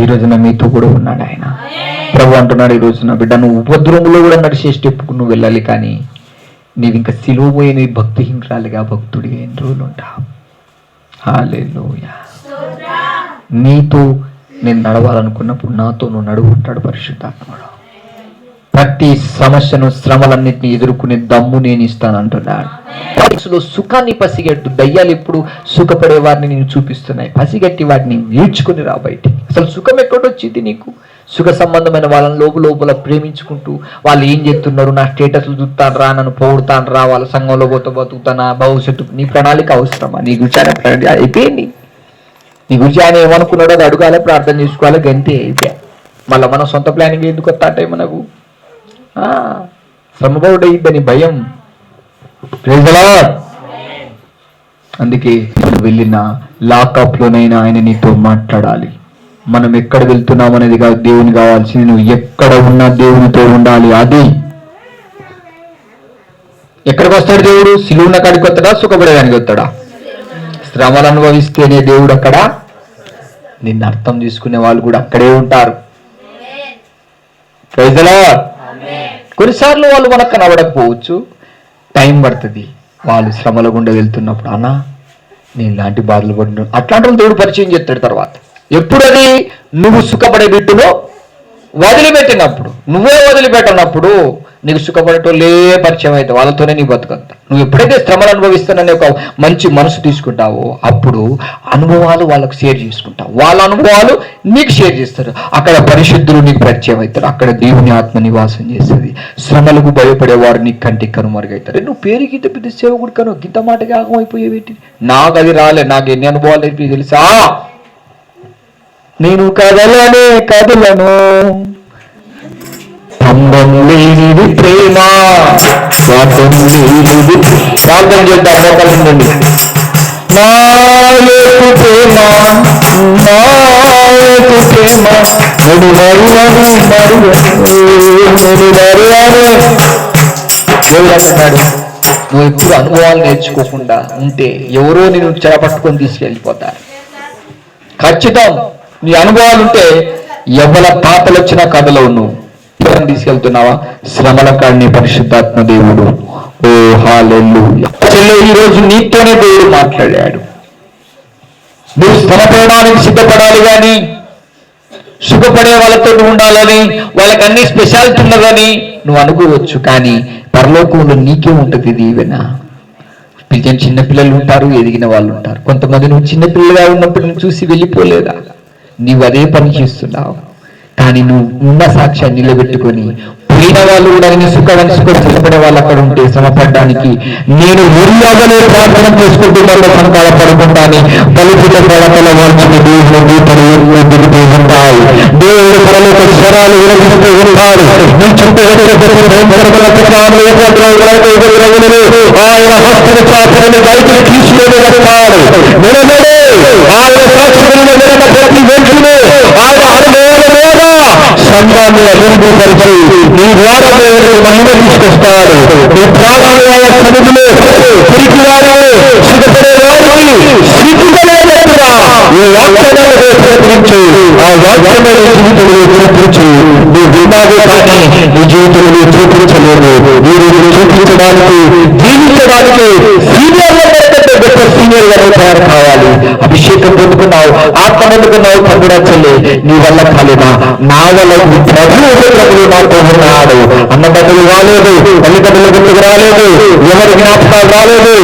ఈ రోజున మీతో కూడా ఉన్నాడు ఆయన. ప్రభు అంటున్నాడు, ఈ రోజున బిడ్డ నువ్వు ఉపద్రవంలో కూడా నడిచే స్టెప్కు నువ్వు వెళ్ళాలి, కానీ నీవు ఇంకా సిలువ పోయి నీ భక్తిహీనరాలిగా భక్తుడిగా ఎన్ని రోజులు ఉంటావు. హల్లెలూయా. నీతో నేను నడవాలనుకున్నప్పుడు నాతో నువ్వు నడువుంటాడు పరిశుద్ధాత్ముడు. ప్రతి సమస్యను, శ్రమలన్నింటినీ ఎదుర్కొనే దమ్ము నేను ఇస్తాను అంటున్నాడు. సుఖాన్ని పసిగట్టు. దయ్యాలు ఎప్పుడు సుఖపడే వారిని నేను చూపిస్తున్నాయి. పసిగట్టి వాటిని నేర్చుకుని రా బయటికి. అసలు సుఖం ఎక్కడొచ్చింది నీకు? సుఖ సంబంధమైన వాళ్ళని లోపల ప్రేమించుకుంటూ వాళ్ళు ఏం చెప్తున్నారు, నా స్టేటస్లు చూస్తాను రా, నన్ను పొగుడుతాను రా, వాళ్ళ సంఘంలో బతుకుతానా, భవిష్యత్తు నీ ప్రణాళిక అవసరమా? నీ గురించి అయిపోయింది. నీ గురించి ఆయన ఏమనుకున్నాడో అది అడగాలి, ప్రార్థన చేసుకోవాలి, గంతే అయిపోయా. మళ్ళీ మన సొంత ప్లానింగ్ ఎందుకు వస్తా అంటే మనకు శ్రమపడు అయ్యిద్దని భయం. Praise the Lord. అందుకే మనం వెళ్ళిన లాకప్లోనైనా ఆయన నీతో మాట్లాడాలి. మనం ఎక్కడ వెళ్తున్నాం అనేది కాదు, దేవుని కావాల్సింది నువ్వు ఎక్కడ ఉన్నా దేవునితో ఉండాలి. అది ఎక్కడికి వస్తాడు దేవుడు? సిలువున్న కాడికి వస్తాడా, సుఖపడేదానికి వస్తాడా? శ్రమలు అనుభవిస్తేనే దేవుడు అక్కడ. నిన్ను అర్థం చేసుకునే వాళ్ళు కూడా అక్కడే ఉంటారు. Praise the Lord. కొన్నిసార్లు వాళ్ళు మనకు కనబడకపోవచ్చు, టైం పడుతుంది. వాళ్ళు శ్రమల గుండా వెళ్తున్నప్పుడు అన్నా నేను ఇలాంటి బాధలు పడిన అట్లాంటి దేవుడు పరిచయం చేస్తాడు. తర్వాత ఎప్పుడు అది నువ్వు సుఖపడే బిడ్డలో వదిలిపెట్టినప్పుడు, నువ్వే వదిలిపెట్టినప్పుడు నీకు సుఖపడేటోళ్ళే పరిచయం అయితే వాళ్ళతోనే నీ బతుకంతా. నువ్వు ఎప్పుడైతే శ్రమలు అనుభవిస్తానని ఒక మంచి మనసు తీసుకుంటావో అప్పుడు అనుభవాలు వాళ్ళకు షేర్ చేసుకుంటావు, వాళ్ళ అనుభవాలు నీకు షేర్ చేస్తారు. అక్కడ పరిశుద్ధులు నీకు పరిచయం అవుతారు, అక్కడ దేవుని ఆత్మ నివాసం చేస్తుంది. శ్రమలకు భయపడేవారు నీ కంటికి కనుమరుగవుతారు. నువ్వు పేరు గీత పెద్ద సేవకుడు కను గింత మాటగా ఆగమైపోయేవేంటి? నాకు అది రాలే, నాకు ఎన్ని అనుభవాలు అయిపోయి తెలుసా? నేను కదలనే కదలను, స్తంభం లేనిది ప్రేమ, స్వార్థం లేనిది. ప్రార్థన చేద్దాం మోకాళ్ళుండండి. నా యేసు ప్రేమ, నా యేసు ప్రేమ, నేను మరువను దేవుడు అంటున్నాడు, నువ్వు ఎప్పుడు అనుభవాలు నేర్చుకోకుండా ఉంటే ఎవరో నేను చెరపట్టుకొని తీసుకెళ్ళిపోతారు. ఖచ్చితం నీ అనుభవాలు ఉంటే ఎవరి తాతలు వచ్చినా కథలో నువ్వు తీసుకెళ్తున్నావా? శ్రమల కాడిని పరిశుద్ధాత్మ దేవుడు. ఓ హల్లెలూయా. ఈ రోజు నీతోనే దేవుడు మాట్లాడాడు. నువ్వు శ్రమపడడానికి సిద్ధపడాలి, కానీ సుఖపడే వాళ్ళతో ఉండాలని, వాళ్ళకి అన్ని స్పెషాలిటీ ఉన్నదని నువ్వు అనుకోవచ్చు, కానీ పరలోకంలో నీకే ఉంటుంది దీవెన. చిన్నపిల్లలు ఉంటారు, ఎదిగిన వాళ్ళు ఉంటారు. కొంతమంది నువ్వు చిన్నపిల్లగా ఉన్నప్పుడు నువ్వు చూసి వెళ్ళిపోలేదా? నీవు అదే పని చేస్తున్నావు, కానీ నువ్వు ఉన్న సాక్ష్యాన్ని నిలబెట్టుకొని పోయిన వాళ్ళు కూడా నేను సుఖపడే వాళ్ళు అక్కడ ఉంటే శ్రమపడడానికి నేను ఉరియాగలే ప్రార్థన చేసుకుంటూ మళ్ళీ సంతాల పడుకుంటాను. కలుపుత పడకల వార్చిన దేవుడు ఉంటాయి. దేవుడు పరలోక స్వరాలు విరగిస్తూ ఉంటాడు. నీ చుట్టూ ఆయన హస్తన చాపని బయటకు తీసుకొని వస్తాడు. నిలబడే ఆయన సాక్షులను ప్రతి వెంటనే ఆయన అనుభవాల మీద సంఘాన్ని అభివృద్ధిపరిచి నీ ద్వారా మహిమ తీసుకొస్తాడు. నీ ప్రాణాల సన్నిధిలో తిరిగివారు సుఖపడే వారికి స్థితిగా ఈ వాక్యాలను ప్రయత్నించు, ఆ వాక్యమైన జీవితంలో చూపించు. నీ విన్నావే కానీ నీ జీవితంలో చూపించలేదు. మీరు చూపించడానికి, జీవించడానికి సీనియర్ గా తయారు కావాలి. అభిషేకం పొందుకున్నావు, ఆత్మ పొందుకున్నావు, పండుగ చెల్లి నీ వల్ల కాలేదా? నా వల్ల ప్రభువు నాతో ఉన్నాడు. అన్నదమ్ములు రాలేదు, తల్లిదండ్రుల గుర్తుకు రాలేదు, ఎవరి జ్ఞాపకాలు రాలేదు,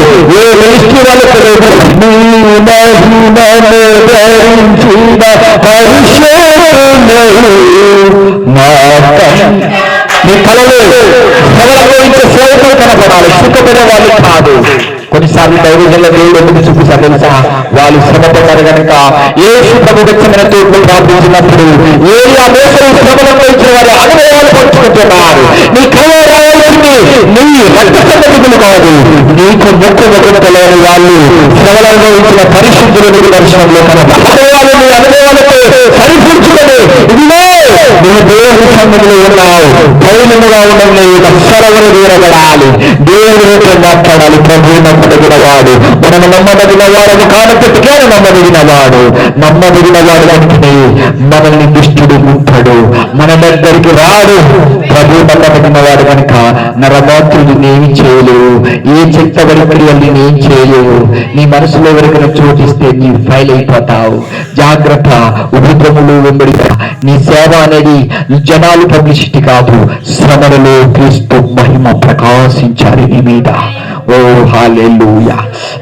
ఏ మినిస్ట్రీ వాళ్ళకి లేదు. నా నీ కళలు శ్రమలో ఇంత సేవకులు కనపడాలి, సుఖపడే వాళ్ళు కాదు. కొన్నిసార్లు దైవజనుల దేవుడు ఎందుకు చూపిస్తారు తెలుసా? వాళ్ళు శ్రమపడ్డారు కనుక యేసు ప్రభు వెచ్చమైన తోడు ప్రార్థించినప్పుడు ఏలియా మోసే శ్రమలను ఇచ్చిన వారి అనుభవాలు పంచుకుంటున్నారు. నీ కళ రావాల్సింది నీ రక్త సంబంధికులు కాదు, నీకు ముఖ్యమైన వాళ్ళు శ్రమలలో ఇచ్చిన పరిశుద్ధుల దర్శనంలో కనపడాలి. నీ అనుభవాలతో సరిపూర్చుకొని ఇదిగో నువ్వు దేవుని సన్నిధిలో ఉన్నావు, ధైర్యముగా ఉండడం అక్షరములు దూరపడాలి, దేవుడితో మాట్లాడాలి. ప్రభు నమ్మదగిన వాడు, మనము నమ్మదగిన వాడని కానప్పటికే నమ్మదగిన వాడు. నమ్మదగిన వాడు అంటే మనల్ని దుష్టుడు ముట్టడు, మన దగ్గరికి రాడు. ప్రభు నమ్మదగిన వాడు కనుక నరమాత్రులు నేమి చేయలేవు, ఏ చెత్తబడి క్రియల్ని నేం చేయలేవు. నీ మనసులో ఎవరికైనా చోటిస్తే నీ ఫైల్ అయిపోతావు. జాగ్రత్త, ఉపద్రములు వెంబడి. నీ సేవ అనేది జనాలు పబ్లిసిటీ కాదు, శ్రమలలో క్రీస్తు మహిమ ప్రకాశించాలి నీ మీద. ఓ హల్లెలూయా.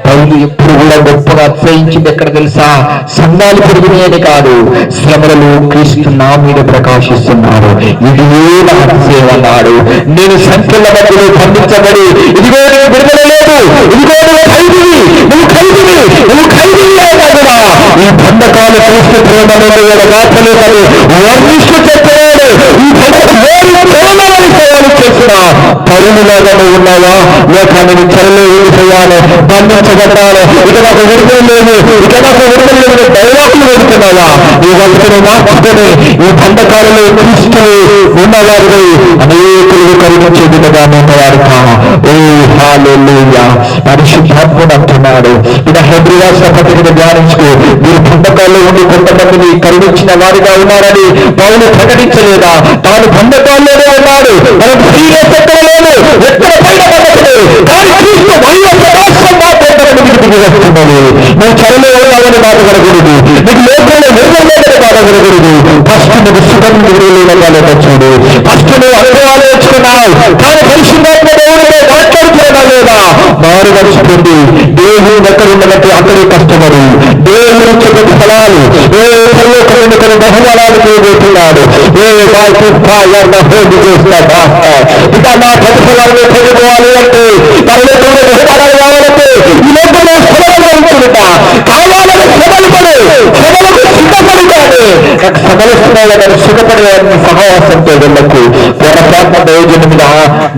పౌలు ఎప్పుడు కూడా గొప్పగా అతిశయించింది ఎక్కడ తెలుసా? సంఘాలు పెరిగినాయని కాదు, శ్రమలలో క్రీస్తు నా మీద ప్రకాశిస్తున్నారు. ఇదిగో నా అతిశయం అన్నాడు. నేను సంఖ్యల మధ్యలో బంధించబడి ఇదిగో నేను విడుదల లేదు, ఇదిగో నువ్వు ఖైదీవి, నువ్వు ఖైదీవి, నువ్వు ఖైదీవి అయినా కూడా ఈ బంధకాలు క్రీస్తు ప్రేమలో మాత్రమే కాదు వర్ణిస్తూ చెప్పాడు. ఈ ప్రేమని సేవలు చేసిన తరుణులాగా నువ్వు ఉన్నావా? లేక నేను చెరలో వెళ్ళిపోయాను, బంధించబడ్డాను, ఇక నాకు విడుదల లేదు, ఇక నాకు విడుదల లేదు, డైలాగులు వేడుతున్నావా? ఈ వంతును మార్చుకొని ఈ బంధకాలలో క్రీస్తు ఉన్నవారు అనేకులు కరుణించే విధంగా ఉన్నవారుక. ఓ హల్లెలూయా. పరిశుద్ధాత్ముడు అంటున్నాడు, ఇలా హెబ్రీ రాసిన పత్రికను ధ్యానించుకో. మీరు బంధకాల్లో ఉండి కొంతమందిని కరుణించిన వారిగా ఉన్నారని పౌలు ప్రకటించలేదా? తాను బంధకాల్లోనే ఉన్నాడు, మనకు సీరియస్ ఎక్కడ లేదు, ఎక్కడ పైన పడలేదు, కానీ క్రీస్తు మహిమ ప్రకాశం వస్తున్నది. నువ్వు చరలో ఉన్నావని బాధపడకూడదు, నీకు లోకంలో నిర్మలేదని బాధపడకూడదు. ఫస్ట్ నువ్వు సుఖం నిర్మలేగా చూడు. ఫస్ట్ నువ్వు అనుభవాలు నేర్చుకున్నావు, కానీ పరిశుద్ధాత్మ దేవుడితో మాట్లాడుతున్నా లేదా? మారు మర్చిపోండి. దేవుడు ఎక్కడ ఉన్నట్టు అక్కడే కష్టపడు. దేవుడు చెప్పిన ఫలాలు ఏ పరలోకమైన బహుమానాలు చేయబోతున్నాడు. ఏ వాటి హోది చేస్తాడా? ఇక నా ప్రతిఫలాన్ని పొందుకోవాలి అంటే పరలోకంలో బహుమానాలు కావాలంటే ఈ లోకంలో శ్రమలు ఉంటుంట కావాలని శ్రమలు పడు, శ్రమలకు సిద్ధపడుతాడు. నాకు శ్రమలుస్తున్నాయని సుఖపడేవారిని సహవాసంతో వెళ్ళకు. పొరపాటున దైవజను మీద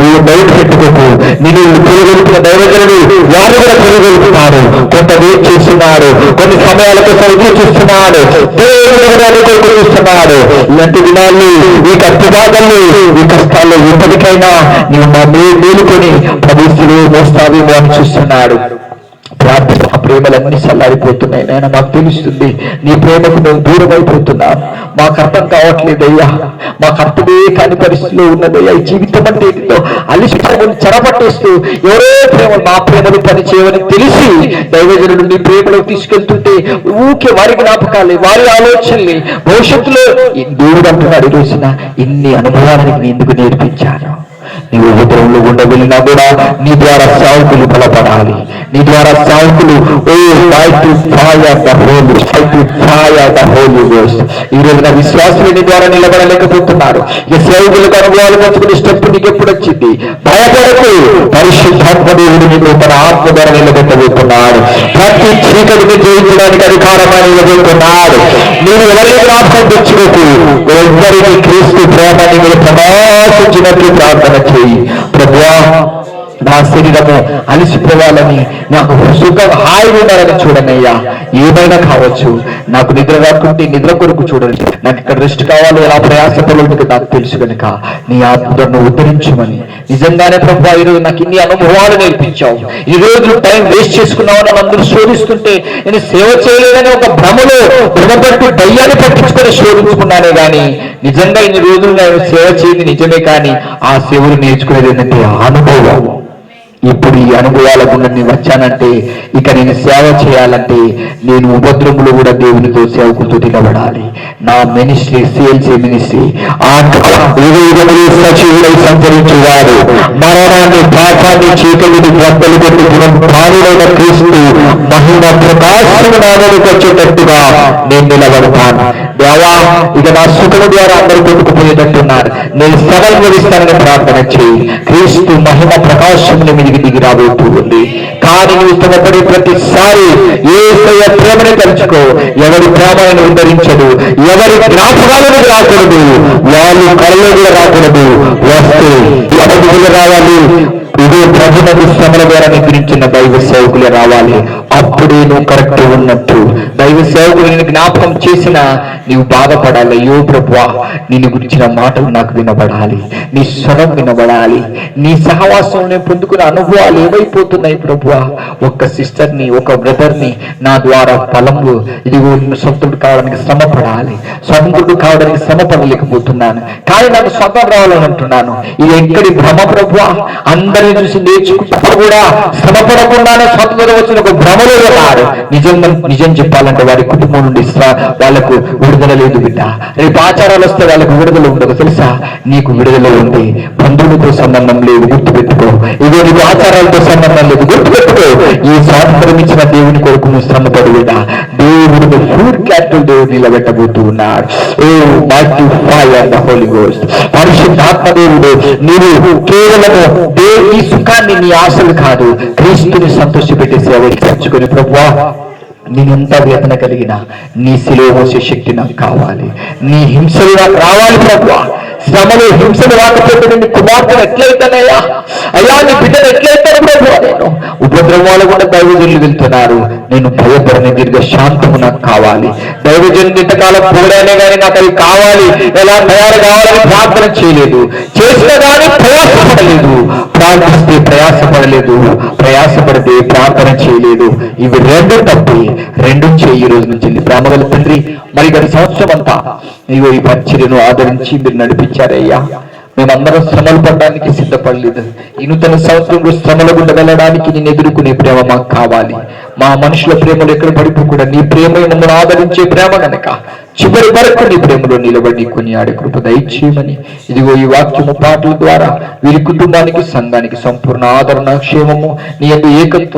నువ్వు బయట పెట్టుకోకు. నేను పెరుగొలుపుతున్న దైవజనులు వారు కూడా పెరుగొలుపుతున్నారు. కొంత వెయిట్ చేస్తున్నాడు, కొన్ని సమయాల కోసం ఎదురు చూస్తున్నాడు, దేవుడు కొరకు చూస్తున్నాడు. ఇలాంటి దినాన్ని ఈ కష్టబాధల్ని ఈ కష్టాల్లో ఇప్పటికైనా నువ్వు మా మేలుకొని ప్రభుత్వం మోస్తావేమో అని చూస్తున్నాడు. ప్రార్థన ఆ ప్రేమలన్నీ చల్లారిపోతున్నాయి. నేను మాకు తెలుస్తుంది నీ ప్రేమకు మేము దూరం అయిపోతున్నాం. మాకు అర్థం కావట్లేదయ్యా, మాకు అర్థమే కాని పరిస్థితిలో ఉన్నదయ్యా. ఈ జీవితం అంటే ఏంటో అలిసి చెరపట్టేస్తూ ఎవరో ప్రేమ మా ప్రేమలు పని చేయవని తెలిసి దైవజనుడు నీ ప్రేమలో తీసుకెళ్తుంటే ఊకే వారి జ్ఞాపకాలే, వారి ఆలోచనలే, భవిష్యత్తులో దేవుడు అంటున్నాడు, ఈ రోజున ఇన్ని అనుభవాలకు నేను ఎందుకు నేర్పించాను? నీవు ఉపద్రవంలో ఉండవెళ్ళినా కూడా నీ ద్వారా సావుకులు బలపడాలి. నీ ద్వారా సావుకులు ఈ రోజున విశ్వాసులు నీ ద్వారా నిలబడలేకపోతున్నారు. ఈ సేవకులకు అనుభవాలు పంచుకునే స్టెప్ నీకు ఎప్పుడు వచ్చింది? భయపడకు. పరిశుద్ధాత్మ దేవుడు నీకు తన ఆత్మ ద్వారా నిలబెట్టబోతున్నాడు. ప్రతి చీకటిని జయించడానికి అధికారమని నిలబెడుతున్నాడు. నేను ఎవరిని జ్ఞాపకం తెచ్చుకోకు. ఎవరికి క్రీస్తు ప్రేమని మీరు ప్రకాశించినట్లు ప్రార్థన చేయి. ప్రభువా, నా శరీరము అలసిపోవాలని, నాకు సుఖం హాయి ఉండాలని చూడనయ్యా. ఏమైనా కావచ్చు, నాకు నిద్ర రాకుంటే నిద్ర కొరకు చూడండి. నాకు ఇక్కడ రెస్ట్ కావాలి, ఎలా ప్రయాసపడలేదు నాకు తెలుసు కనుక నీ ఆత్మను ఉద్ధరించమని. నిజంగానే ప్రభువా, ఈరోజు నాకు ఇన్ని అనుభవాలు నేర్పించావు. ఈ రోజు టైం వేస్ట్ చేసుకున్నావు అని అందరూ శోధిస్తుంటే నేను సేవ చేయలేదని ఒక భ్రమపట్టు దయ్యాన్ని పట్టించుకొని శోధించుకున్నానే కానీ నిజంగా ఇన్ని రోజులు నేను సేవ చేయని నిజమే. కానీ ఆ సేవలు నేర్చుకునేది ఏంటంటే అనుభవం. ఇప్పుడు ఈ అనుభవాల గుండా నేను వచ్చానంటే ఇక నేను సేవ చేయాలంటే నేను ఉపద్రములు కూడా దేవునితో సేవకులతో నిలబడాలి. నా మినిస్ట్రీ సిఎల్సి మినిస్ట్రీ సచివులై సంచరించేవాడు, మరణాన్ని పాపాన్ని చీకటిని బద్దలు కొట్టుకున్న ప్రాణులైన క్రీస్తు మహిమ ప్రకాశం నామకు వచ్చేటట్టుగా నేను నిలబడతాను. దేవా ఇక నా సుఖము ద్వారా అందరూ కొట్టుకుపోయేటట్టున్నారు, నేను శ్రమ అనుభవిస్తానని ప్రార్థన చేయి. క్రీస్తు మహిమ ప్రకాశముల మీదికి దిగి రాబోతూ ఉంది. కానీ నువ్వు శ్రమపడే ప్రతిసారి యేసయ్య ప్రేమని తలుచుకో. ఎవరి ప్రేమను ఉద్ధరించడు, ఎవరి జ్ఞాపకాలను రాకూడదు, వాళ్ళు కళ్ళలో కూడా రాకూడదు. వస్తే ఎవరు రావాలి? ఇదే ప్రభుత్వ శ్రమల ద్వారా నిద్రించిన దైవ సేవకులే రావాలి. అప్పుడే నువ్వు కరెక్ట్ ఉన్నట్టు. దైవ సేవకులు నేను జ్ఞాపకం చేసినా నీవు బాధపడాలి. అయ్యో ప్రభువా, నిన్ను గురించిన మాటలు నాకు వినబడాలి, నీ స్వరం వినబడాలి, నీ సహవాసం నేను పొందుకున్న అనుభవాలు ఏమైపోతున్నాయి ప్రభువా. ఒక సిస్టర్ని, ఒక బ్రదర్ని నా ద్వారా ఫలము ఇదిగో స్వతంత్రుడు కావడానికి శ్రమ పడాలి, స్వతంత్రుడు కావడానికి శ్రమ పడలేకపోతున్నాను, కానీ నాకు స్వతం రావాలని అంటున్నాను. ఇది ఎక్కడి భ్రమ ప్రభువా? అందరిని చూసి నేర్చుకుంటూ కూడా శ్రమ పడకుండానే స్వతంత్రం వచ్చిన ఒక భ్రమలో ఉన్నారు. నిజం చెప్పాలంటే వారి కుటుంబం నుండి వాళ్ళకు విడుదల లేదు బిడ్డ. రేపు ఆచారాలు వస్తే వాళ్ళకు విడుదల ఉండదు తెలుసా? నీకు విడుదల ఉంది. బంధువులతో సంబంధం లేదు, గుర్తుపెట్టుకో. ఇదో నీకు ఆచారాలతో సంబంధం లేదు, గుర్తుపెట్టుకో. ఈ స్వాతంత్రం ఇచ్చిన దేవుని కొరకు నువ్వు శ్రమపడు బిడ్డ. దేవుడు ఫుడ్ క్యాపిటల్ దేవుడు నిలబెట్టబోతూ ఉన్నాడు. ఓ మైగ్నిఫై ద హోలీ గోస్ట్. పరిశుద్ధాత్మ దేవుడు నీవు కేవలము ఈ సుఖాన్ని, నీ ఆశలు కాదు, క్రీస్తుని సంతోషపెట్టే సేవ తెచ్చుకొని ప్రభువా నేనెంత వేదన కలిగినా నీ శిలువ మోసే శక్తి నాకు కావాలి, నీ హింసలు నాకు రావాలి ప్రభువా. శ్రమలు హింసలు రాకపోతే నీ కుమార్తెను ఎట్లయితేనయ్యా, అయ్యా నీ బిడ్డను ఎట్లయితాను ప్రభువా. నేను ఉపద్రవాలు కూడా దైవజనులు వెళ్తున్నారు, నేను భయపడని దీర్ఘ శాంతము నాకు కావాలి. దైవజనులు ఇంతకాలం పోరానే కానీ నాకు అది కావాలి, ఎలా తయారు కావాలని ప్రార్థన చేయలేదు, చేసిన కానీ ప్రయాసపడలేదు, ప్రార్థిస్తే ప్రయాసపడలేదు, ప్రయాసపడితే ప్రార్థన చేయలేదు. ఇవి రెండు తప్పి రెండు చేయి. ఈ రోజు నుంచి ప్రేమగల తండ్రి, మరి గత సంవత్సరం అంతా నీవు ఈ పరిచర్యను ఆదరించి మీరు నడిపించారయ్యా. మేమందరం శ్రమలు పడడానికి సిద్ధపడలేదు. ఈ నూతన సంవత్సరంలో శ్రమల గుండా వెళ్ళడానికి నేను ఎదుర్కొనే ప్రేమ మాకు కావాలి. మా మనుషుల ప్రేమలు ఎక్కడ పడిపోకుండా నీ ప్రేమ మమ్మల్ని ఆదరించే ప్రేమ కనుక చివరి వరకు నీ ప్రేమలో నిలబడి కొనియాడే కృప దయచేయమని ఇదిగో ఈ వాక్యము పాటల ద్వారా వీరి కుటుంబానికి, సంఘానికి సంపూర్ణ ఆదరణ, క్షేమము నీ యందు ఏకత్వం